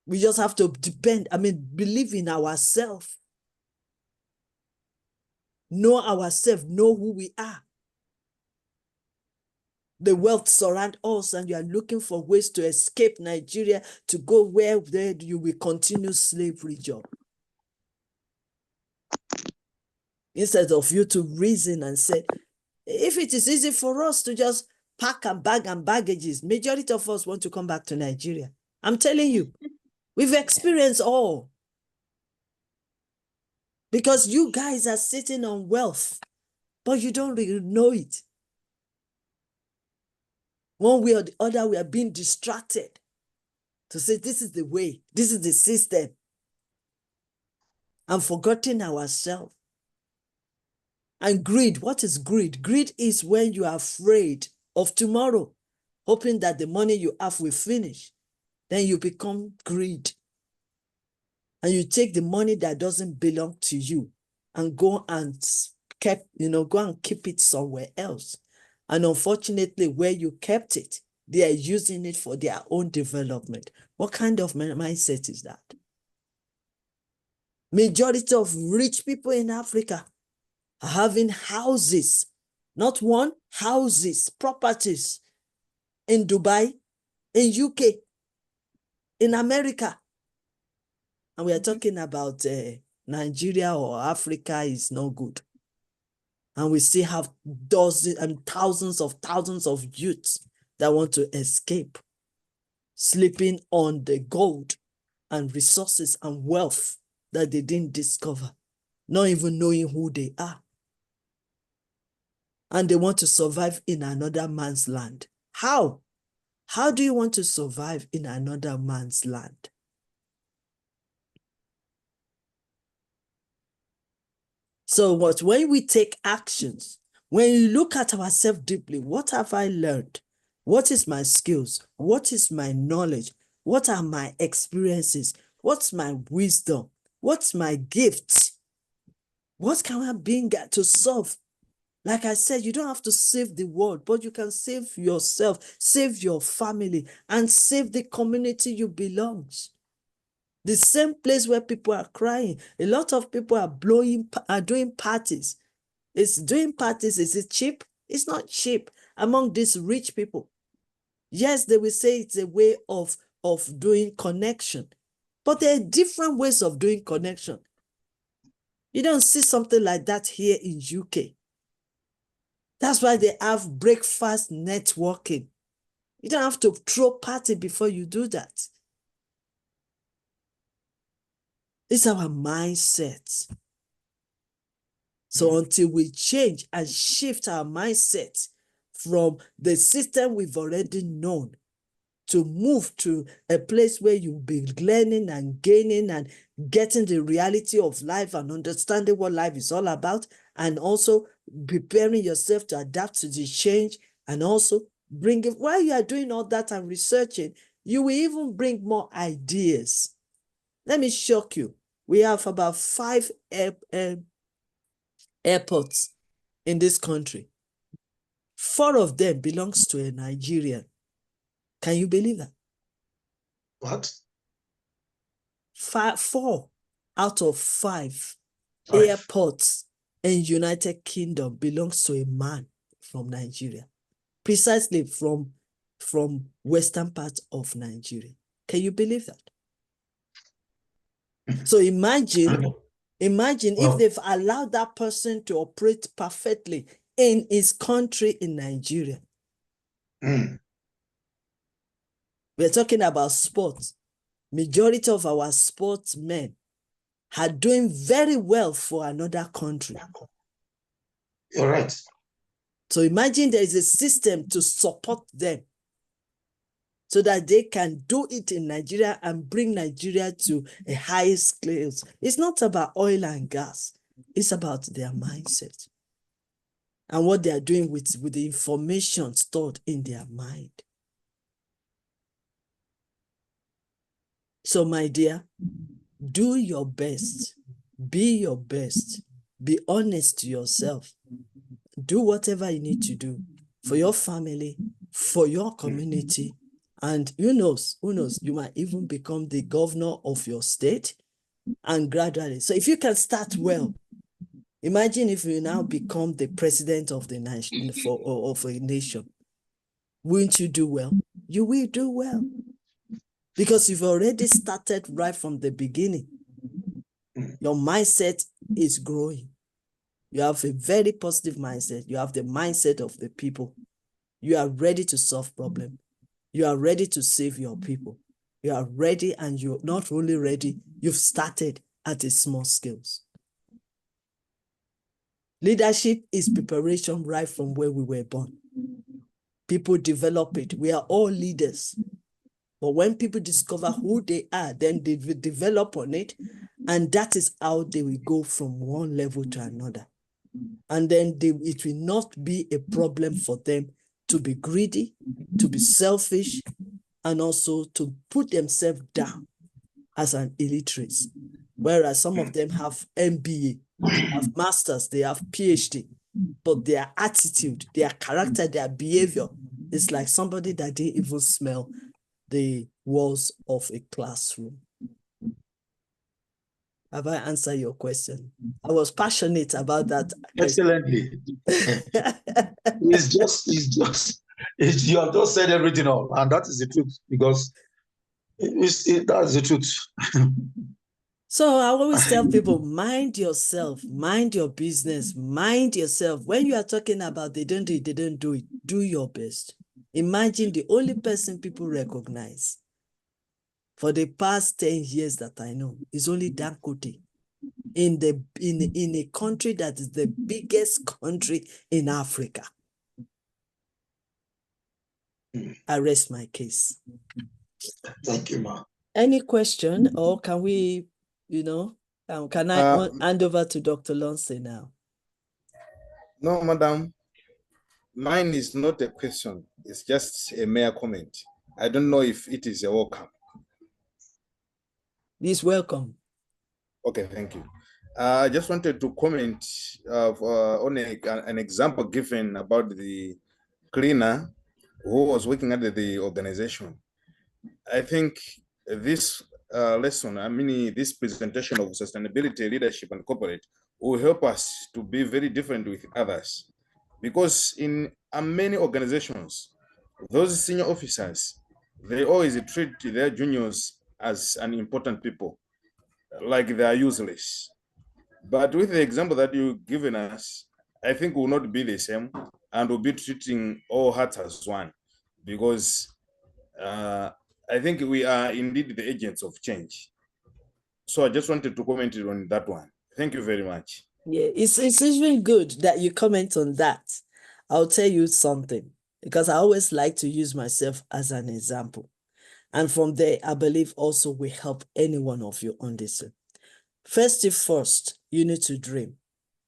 We just have to believe in ourselves. Know ourselves, know who we are. The wealth surround us, and you are looking for ways to escape Nigeria to go where you will continue slavery job. Instead of you to reason and say, if it is easy for us to just pack and bag and baggages, majority of us want to come back to Nigeria. I'm telling you, we've experienced all. Because you guys are sitting on wealth, but you don't really know it. One way or the other, we are being distracted to say, this is the way, this is the system, and forgetting ourselves. And greed, what is greed? Greed is when you are afraid of tomorrow, hoping that the money you have will finish. Then you become greed. And you take the money that doesn't belong to you and go and keep it somewhere else. And unfortunately, where you kept it, they are using it for their own development. What kind of mindset is that? Majority of rich people in Africa are having houses, not one, houses, properties in Dubai, in UK, in America. And we are talking about Nigeria or Africa is no good. And we still have dozens and thousands of youths that want to escape, sleeping on the gold and resources and wealth that they didn't discover, not even knowing who they are. And they want to survive in another man's land. How? How do you want to survive in another man's land? So when we take actions, when you look at ourselves deeply, what have I learned? What is my skills? What is my knowledge? What are my experiences? What's my wisdom? What's my gifts? What can I bring to solve? Like I said, you don't have to save the world, but you can save yourself, save your family, and save the community you belong. The same place where people are crying. A lot of people are doing parties. Is it cheap? It's not cheap among these rich people. Yes, they will say it's a way of doing connection, but there are different ways of doing connection. You don't see something like that here in UK. That's why they have breakfast networking. You don't have to throw party before you do that. It's our mindset. So until we change and shift our mindset from the system we've already known to move to a place where you'll be learning and gaining and getting the reality of life and understanding what life is all about, and also preparing yourself to adapt to the change, and also while you are doing all that and researching, you will even bring more ideas. Let me shock you. We have about 5 airports in this country. 4 of them belongs to a Nigerian. Can you believe that? What? 4 out of 5 airports in United Kingdom belongs to a man from Nigeria, precisely from western part of Nigeria. Can you believe that? So imagine if Wow. they've allowed that person to operate perfectly in his country, in Nigeria. Mm. We're talking about sports. Majority of our sportsmen are doing very well for another country. You're right. So imagine there is a system to support them so that they can do it in Nigeria and bring Nigeria to a higher scale. It's not about oil and gas. It's about their mindset and what they are doing with the information stored in their mind. So, my dear, do your best. Be your best. Be honest to yourself. Do whatever you need to do for your family, for your community. And who knows, you might even become the governor of your state and gradually. So if you can start well, imagine if you now become the president of the nation, of a nation. Wouldn't you do well? You will do well because you've already started right from the beginning. Your mindset is growing. You have a very positive mindset. You have the mindset of the people. You are ready to solve problems. You are ready to save your people. You are ready, and you're not only ready, you've started at a small scales. Leadership is preparation right from where we were born. People develop it. We are all leaders. But when people discover who they are, then they will develop on it. And that is how they will go from one level to another. And then it will not be a problem for them to be greedy, to be selfish, and also to put themselves down as an illiterate. Whereas some of them have MBA, they have masters, they have PhD, but their attitude, their character, their behavior is like somebody that didn't even smell the walls of a classroom. Have I answered your question? I was passionate about that. Excellently. You have just said everything all, and that is the truth, because that's the truth. So I always tell people, mind yourself, mind your business, mind yourself. When you are talking about they don't do it, do your best. Imagine the only person people recognize for the past 10 years that I know is only Dangote in a country that is the biggest country in Africa. I rest my case. Thank you, ma. Any question, or can we, can I hand over to Dr. Lonse now? No, madam. Mine is not a question. It's just a mere comment. I don't know if it is a welcome. Please welcome. Okay, thank you. I just wanted to comment on an example given about the cleaner who was working at the organization. I think this lesson, this presentation of sustainability, leadership, and corporate will help us to be very different with others. Because in many organizations, those senior officers, they always treat their juniors as unimportant people, like they are useless. But with the example that you've given us, I think will not be the same, and will be treating all hearts as one, because I think we are indeed the agents of change. So I just wanted to comment on that one. Thank you very much. Yeah, it's even good that you comment on that. I'll tell you something, because I always like to use myself as an example. And from there, I believe also we help any one of you on this. First, you need to dream.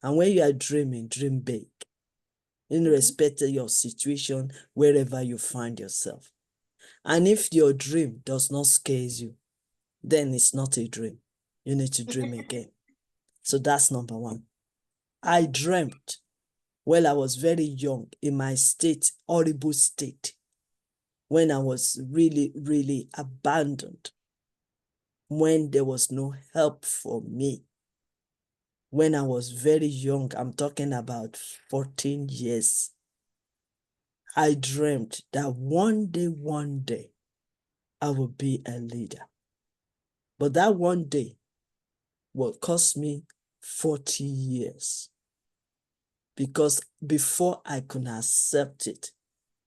And when you are dreaming, dream big. In respect of your situation, wherever you find yourself. And if your dream does not scare you, then it's not a dream. You need to dream again. So that's number one. I dreamt while I was very young in my state, horrible state, when I was really, really abandoned, when there was no help for me. When I was very young, I'm talking about 14 years, I dreamt that one day, I will be a leader. But that one day will cost me 40 years. Because before I could accept it,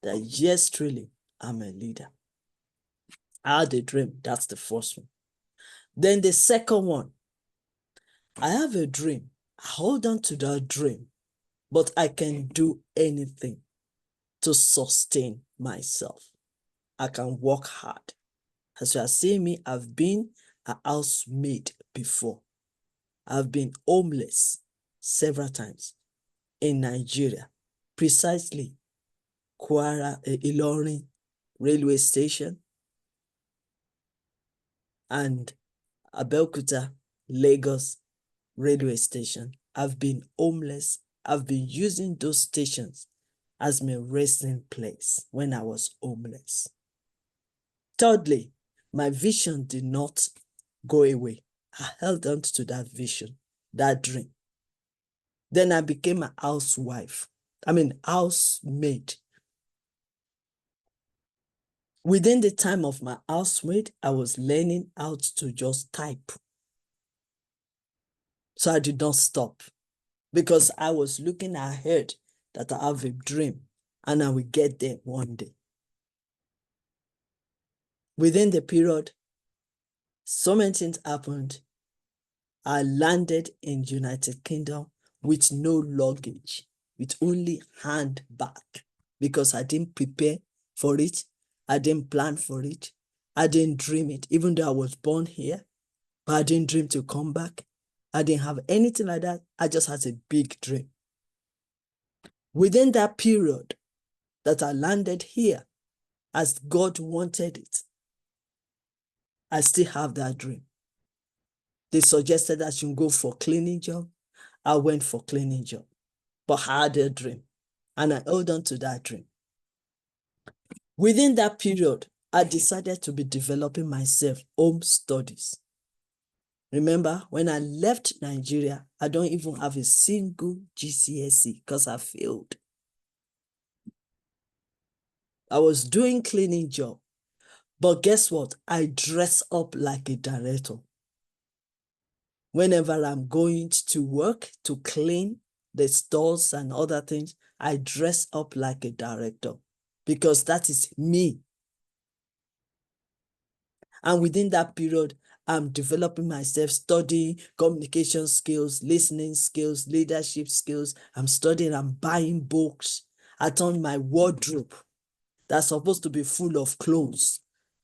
that yes, truly, I'm a leader. I had a dream. That's the first one. Then the second one, I have a dream. I hold on to that dream, but I can do anything to sustain myself. I can work hard. As you are seeing me, I've been a housemaid before. I've been homeless several times in Nigeria, precisely Kwara, Ilorin railway station and Abeokuta, Lagos railway station. I've been homeless. I've been using those stations as my resting place when I was homeless. Thirdly, my vision did not go away. I held on to that vision, that dream. Then I became a housemaid. Within the time of my housemaid, I was learning how to just type. So I did not stop because I was looking ahead that I have a dream and I will get there one day. Within the period, so many things happened. I landed in United Kingdom with no luggage, with only handbag, because I didn't prepare for it. I didn't plan for it. I didn't dream it, even though I was born here, but I didn't dream to come back. I didn't have anything like that. I just had a big dream. Within that period that I landed here, as God wanted it, I still have that dream. They suggested I should go for cleaning job. I went for cleaning job, but I had a dream and I held on to that dream. Within that period, I decided to be developing myself, home studies. Remember, when I left Nigeria, I don't even have a single GCSE because I failed. I was doing cleaning job, but guess what? I dress up like a director. Whenever I'm going to work to clean the stores and other things, I dress up like a director because that is me. And within that period, I'm developing myself, studying communication skills, listening skills, leadership skills. I'm studying, I'm buying books. I turned my wardrobe that's supposed to be full of clothes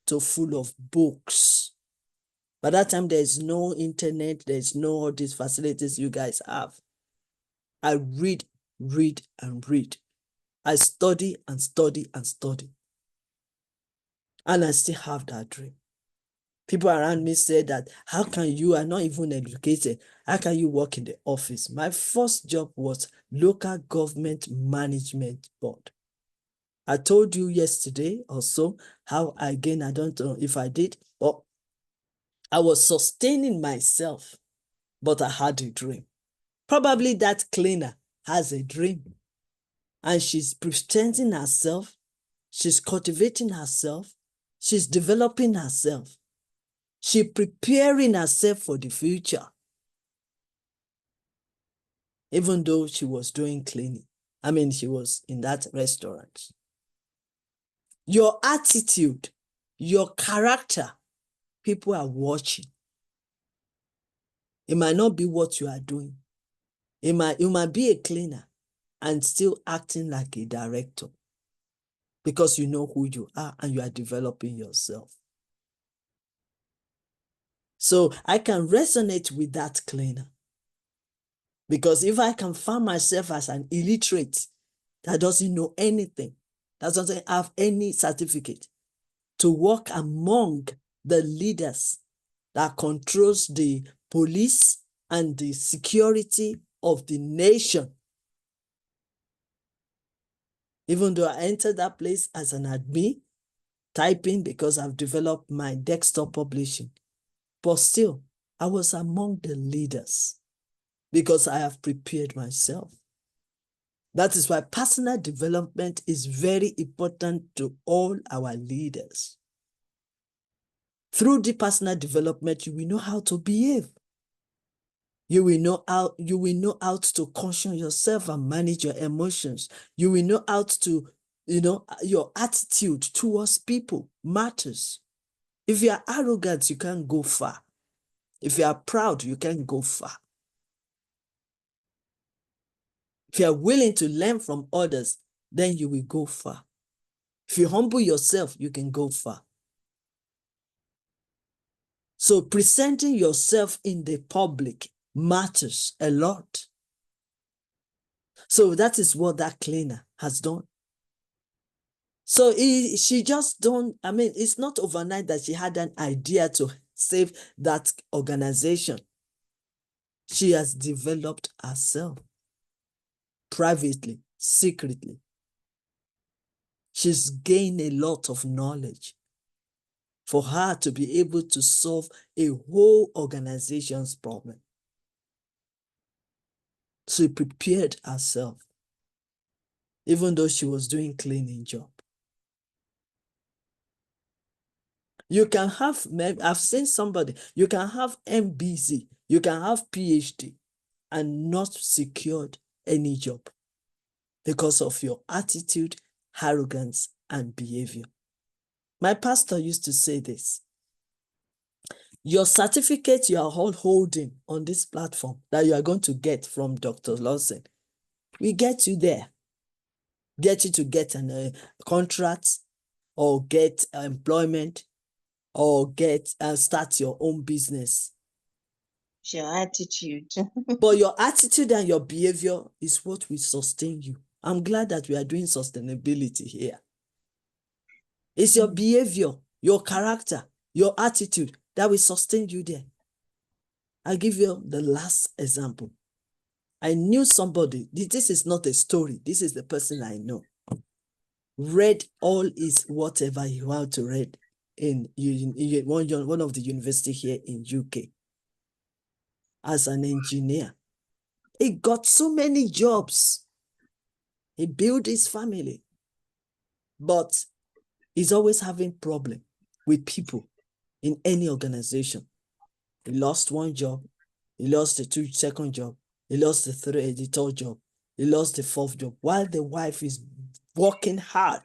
to full of books. By that time, there's no internet, there's no all these facilities you guys have. I read, and read. I study and study and study. And I still have that dream. People around me say that, how can you are not even educated? How can you work in the office? My first job was local government management board. I told you yesterday also how again, I don't know if I did, but I was sustaining myself, but I had a dream. Probably that cleaner has a dream and she's presenting herself. She's cultivating herself. She's developing herself. She's preparing herself for the future. Even though she was doing cleaning. She was in that restaurant. Your attitude, your character, people are watching. It might not be what you are doing. You might be a cleaner and still acting like a director because you know who you are and you are developing yourself. So I can resonate with that cleaner because if I can find myself as an illiterate that doesn't know anything, that doesn't have any certificate, to work among the leaders that controls the police and the security of the nation. Even though I entered that place as an admin, typing because I've developed my desktop publishing, but still, I was among the leaders because I have prepared myself. That is why personal development is very important to all our leaders. Through the personal development, you will know how to behave. You will know how to caution yourself and manage your emotions. You will know how to, your attitude towards people matters. If you are arrogant, you can't go far. If you are proud, you can't go far. If you are willing to learn from others, then you will go far. If you humble yourself, you can go far. So presenting yourself in the public matters a lot. So that is what that cleaner has done. So she just it's not overnight that she had an idea to save that organization. She has developed herself privately, secretly. She's gained a lot of knowledge for her to be able to solve a whole organization's problem. She prepared herself, even though she was doing cleaning job. You can have, I've seen somebody, you can have MBC, you can have PhD and not secured any job because of your attitude, arrogance, and behavior. My pastor used to say this: your certificate you are all holding on this platform that you are going to get from Dr. Lawson, we get you there. Get you to get a contract or get employment or get start your own business. It's your attitude. But your attitude and your behavior is what will sustain you. I'm glad that we are doing sustainability here. It's your behavior, your character, your attitude that will sustain you there. I'll give you the last example. I knew somebody, this is not a story, this is the person I know. Read all his whatever he wanted to read in one of the university here in UK as an engineer. He got so many jobs. He built his family, but he's always having problem with people in any organization. He lost one job. He lost the second job. He lost the third job. He lost the fourth job while the wife is working hard.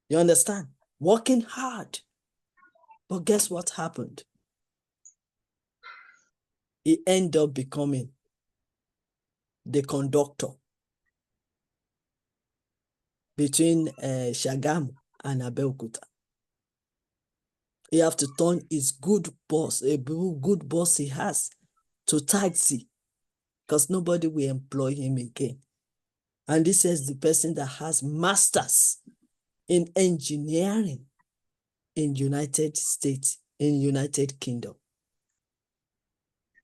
You understand? Working hard. But guess what happened? He ended up becoming the conductor between Shagamu and Abeokuta. He have to turn his good boss, a good boss he has, to taxi because nobody will employ him again. And this is the person that has masters in engineering in United States, in United Kingdom.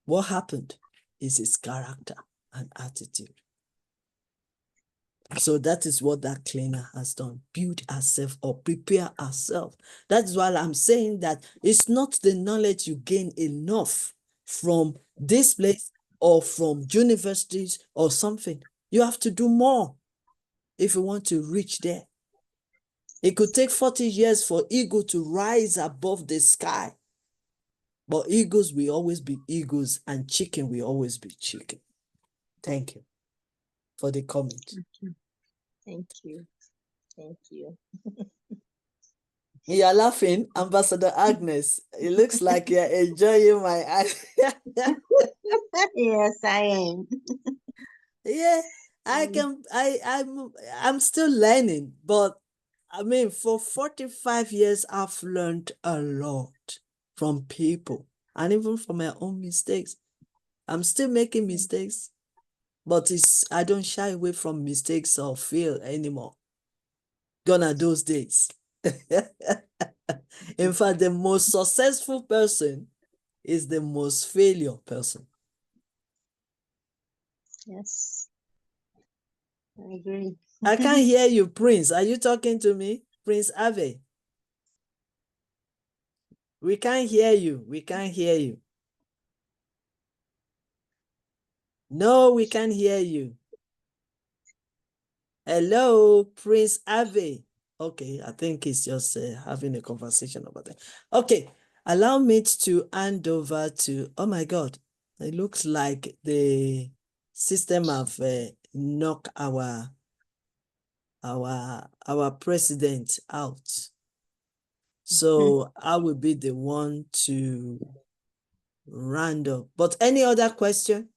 What happened is his character and attitude. So that is what that cleaner has done. Build herself or prepare herself. That's why I'm saying that it's not the knowledge you gain enough from this place or from universities or something. You have to do more if you want to reach there. It could take 40 years for eagle to rise above the sky. But eagles will always be eagles and chicken will always be chicken. Thank you for the comment. Thank you. Thank you. You're laughing, Ambassador Agnes. It looks like you're enjoying my Yes, I am. Yeah, I'm still learning, but I mean, for 45 years, I've learned a lot from people and even from my own mistakes. I'm still making mistakes, but I don't shy away from mistakes or fail anymore. Gone are those days. In fact, the most successful person is the most failure person. Yes, I agree. I can't hear you, Prince. Are you talking to me? Prince Ave? We can't hear you. We can't hear you. No, we can't hear you. Hello, Prince Ave. Okay, I think he's just having a conversation about that. Okay, allow me to hand over to, oh my God, it looks like the system have knocked our president out. So I will be the one to round up. But any other question?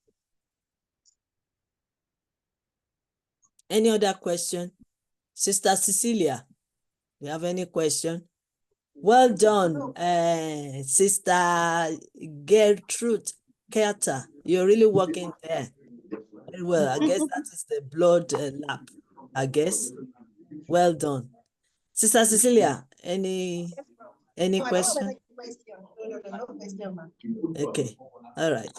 Any other question? Sister Cecilia, you have any question? Well done, Sister Gertrude Carter. You're really working there. Very well. I guess that is the blood lab, I guess. Well done. Sister Cecilia, any question? Okay, all right.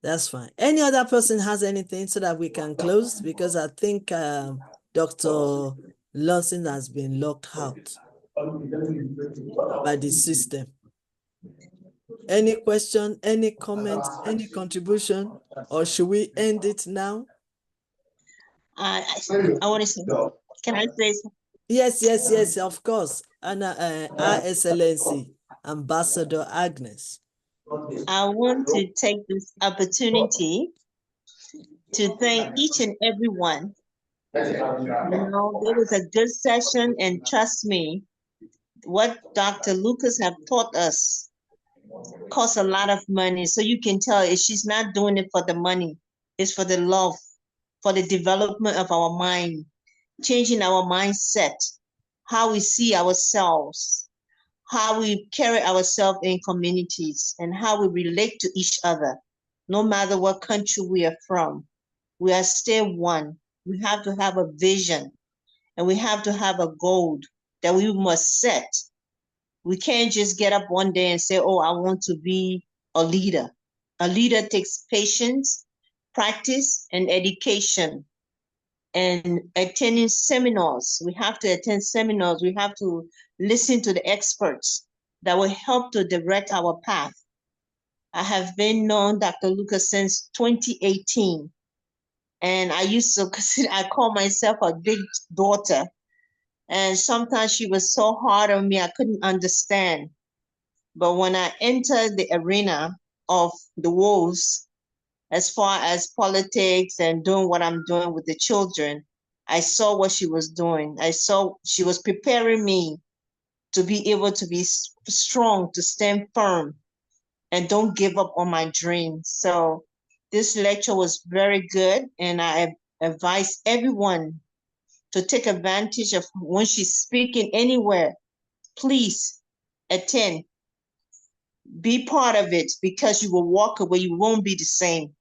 That's fine. Any other person has anything so that we can close? Because I think Dr. Lawson has been locked out by the system. Any question, any comment, any contribution, or should we end it now? I want to say, can I say something? Yes, of course. Anna, Our Excellency, Ambassador Agnes. I want to take this opportunity to thank each and every one. You know, there was a good session, and trust me, what Dr. Lucas have taught us costs a lot of money. So you can tell if she's not doing it for the money, it's for the love, for the development of our mind, changing our mindset, how we see ourselves, how we carry ourselves in communities, and how we relate to each other. No matter what country we are from, we are still one. We have to have a vision, and we have to have a goal that we must set. We can't just get up one day and say, oh, I want to be a leader. A leader takes patience, practice, and education, and attending seminars. We have to attend seminars. We have to listen to the experts that will help to direct our path. I have been known Dr. Lucas since 2018. And I used to consider, I call myself a big daughter. And sometimes she was so hard on me, I couldn't understand. But when I entered the arena of the wolves, as far as politics and doing what I'm doing with the children, I saw what she was doing. I saw she was preparing me to be able to be strong, to stand firm, and don't give up on my dreams. So this lecture was very good, and I advise everyone to take advantage of when she's speaking anywhere. Please attend, be part of it, because you will walk away, you won't be the same.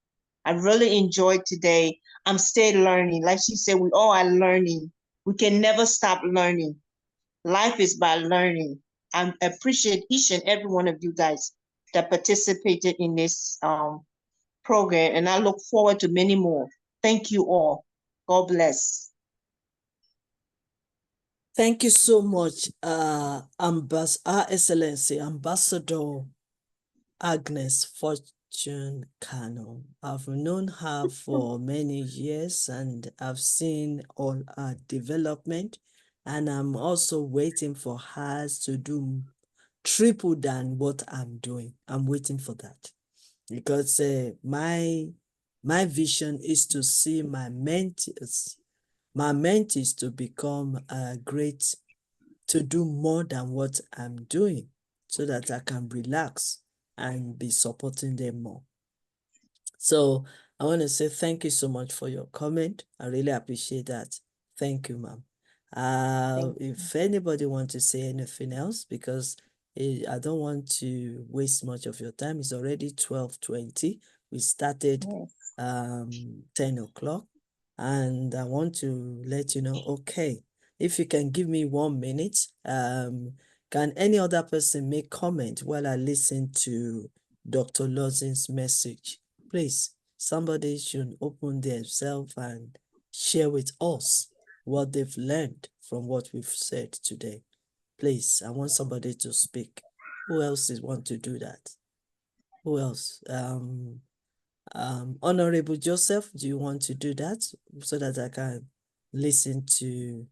I really enjoyed today. I'm still learning. Like she said, we all are learning. We can never stop learning. Life is by learning. I appreciate each and every one of you guys that participated in this program, and I look forward to many more. Thank you all. God bless. Thank you so much, Our Excellency, Ambassador Agnes Fortune Kano. I've known her for many years, and I've seen all her development, and I'm also waiting for her to do triple than what I'm doing. I'm waiting for that, because my vision is to see my mentees to become great, to do more than what I'm doing, so that I can relax and be supporting them more. So I want to say thank you so much for your comment. I really appreciate that. Thank you, ma'am. If anybody wants to say anything else, because I don't want to waste much of your time. It's already 12:20. We started 10 o'clock, and I want to let you know, okay, if you can give me 1 minute, can any other person make comment while I listen to Dr. Lawson's message? Please, somebody should open themselves and share with us what they've learned from what we've said today. Please, I want somebody to speak. Who else want to do that? Who else? Honorable Joseph, do you want to do that so that I can listen to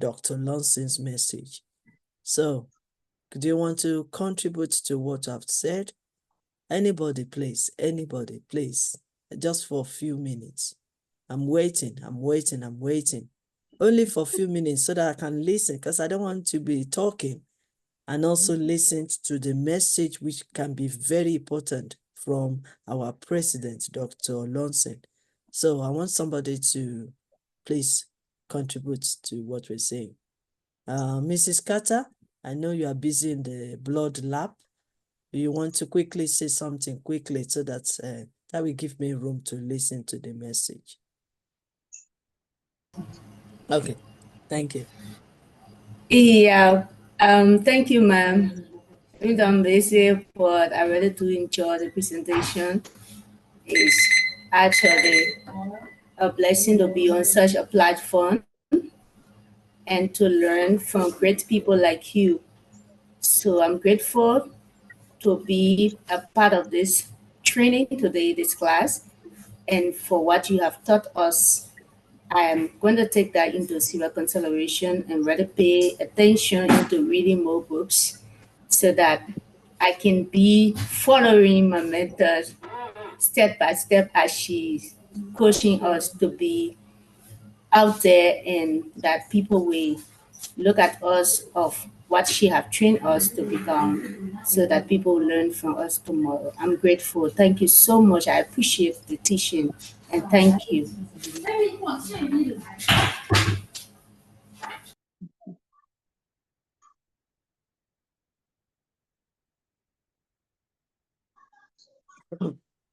Dr. Lawson's message? So Do you want to contribute to what I've said? Anybody, please. Anybody, please. Just for a few minutes. I'm waiting. Only for a few minutes so that I can listen, because I don't want to be talking and also listen to the message, which can be very important from our president, Dr. Lonson. So I want somebody to please contribute to what we're saying. Mrs. Carter, I know you are busy in the blood lab. You want to quickly say something quickly so that that will give me room to listen to the message. Okay, thank you. Yeah, thank you, ma'am. Even though I'm busy, but I really do enjoy the presentation. It's actually a blessing to be on such a platform and to learn from great people like you. So I'm grateful to be a part of this training today, this class, and for what you have taught us. I am going to take that into serious consideration and really pay attention into reading more books so that I can be following my mentor step by step as she's coaching us to be out there, and that people will look at us of what she have trained us to become so that people will learn from us tomorrow. I'm grateful. Thank you so much. I appreciate the teaching and thank you.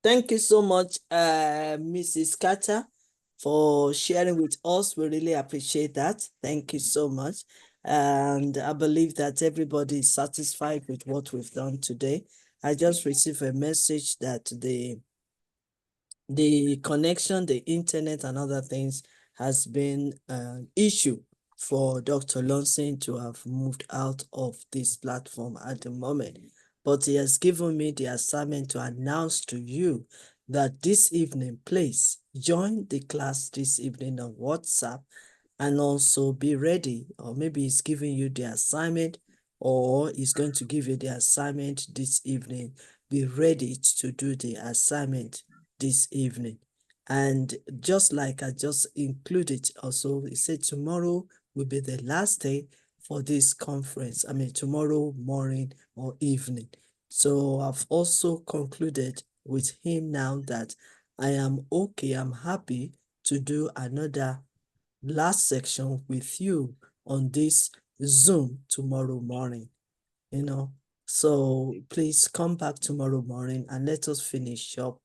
Thank you so much, Mrs. Carter, for sharing with us. We really appreciate that. Thank you so much. And I believe that everybody is satisfied with what we've done today. I just received a message that the connection, the internet and other things has been an issue for Dr. Lonson to have moved out of this platform at the moment. But he has given me the assignment to announce to you that this evening, please join the class this evening on WhatsApp and also be ready. Or maybe he's giving you the assignment, or he's going to give you the assignment this evening. Be ready to do the assignment this evening. And just like I just included also, he said tomorrow will be the last day for this conference. I mean, tomorrow morning or evening. So I've also concluded with him now that I am okay, I'm happy to do another last section with you on this Zoom tomorrow morning, you know. So please come back tomorrow morning and let us finish up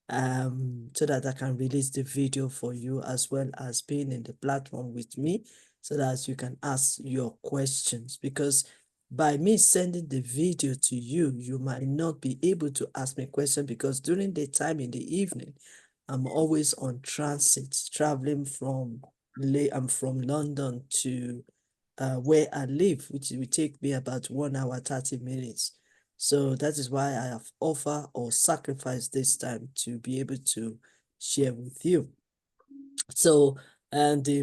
so that I can release the video for you, as well as being in the platform with me so that you can ask your questions, because by me sending the video to you, you might not be able to ask me questions, because during the time in the evening, I'm always on transit, traveling from London to where I live, which will take me about 1 hour, 30 minutes. So that is why I have offered or sacrificed this time to be able to share with you. So, and the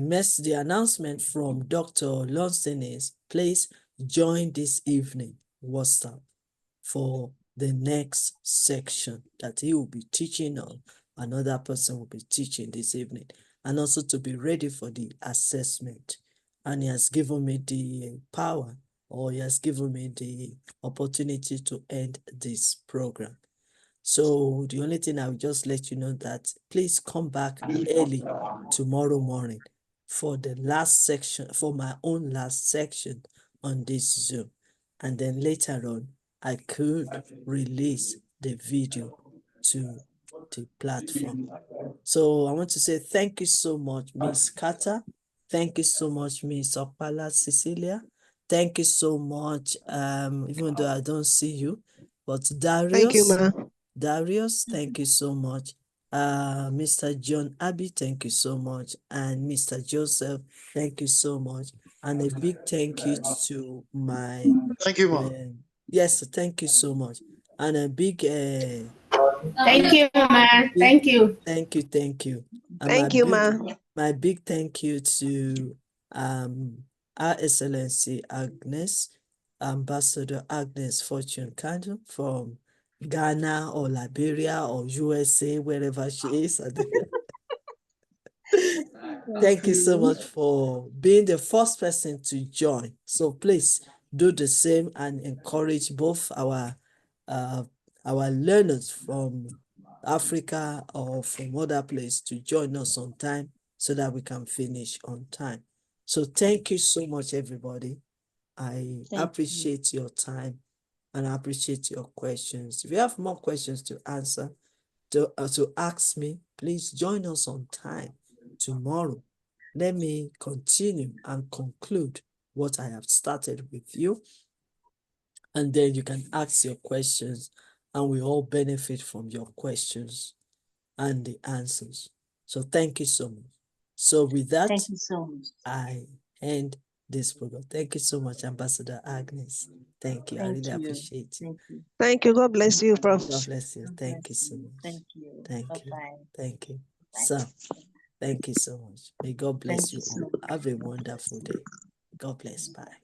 announcement from Dr. Lonson is, please join this evening WhatsApp for the next section that he will be teaching on. Another person will be teaching this evening, and also to be ready for the assessment. And he has given me the power, or he has given me the opportunity to end this program. So the only thing I will just let you know that please come back early tomorrow morning for the last section, for my own last section on this Zoom. And then later on, I could release the video to the platform. So I want to say thank you so much, Miss Carter. Thank you so much, Miss Opala Cecilia. Thank you so much, even though I don't see you, but Darius. Thank you, ma. Darius, thank you so much. Mr. John Abbey, thank you so much. And Mr. Joseph, thank you so much. And a big thank you to my... Thank you, ma. Yes, thank you so much. And a big... Thank you, man. Thank you. Thank you, thank you. And Thank you, ma. my big thank you to Her Excellency Agnes, Ambassador Agnes Fortune Kanjo from Ghana or Liberia or USA, wherever she is. Thank you so much for being the first person to join. So please do the same and encourage both our learners from Africa or from other places to join us on time so that we can finish on time. So thank you so much, everybody. I appreciate your time and I appreciate your questions. If you have more questions to answer, to ask me, please join us on time tomorrow. Let me continue and conclude what I have started with you. And then you can ask your questions and we all benefit from your questions and the answers. So thank you so much. So with that, thank you so much. I end this program. Thank you so much, Ambassador Agnes. Thank you. I really appreciate you. Thank you. Thank you. God bless you, Prof. God bless you. Thank you so much. Thank you. Thank you. Bye-bye. Thank you. Bye. So, thank you so much. May God bless Thank you you so all. much. Have a wonderful day. God bless. Bye.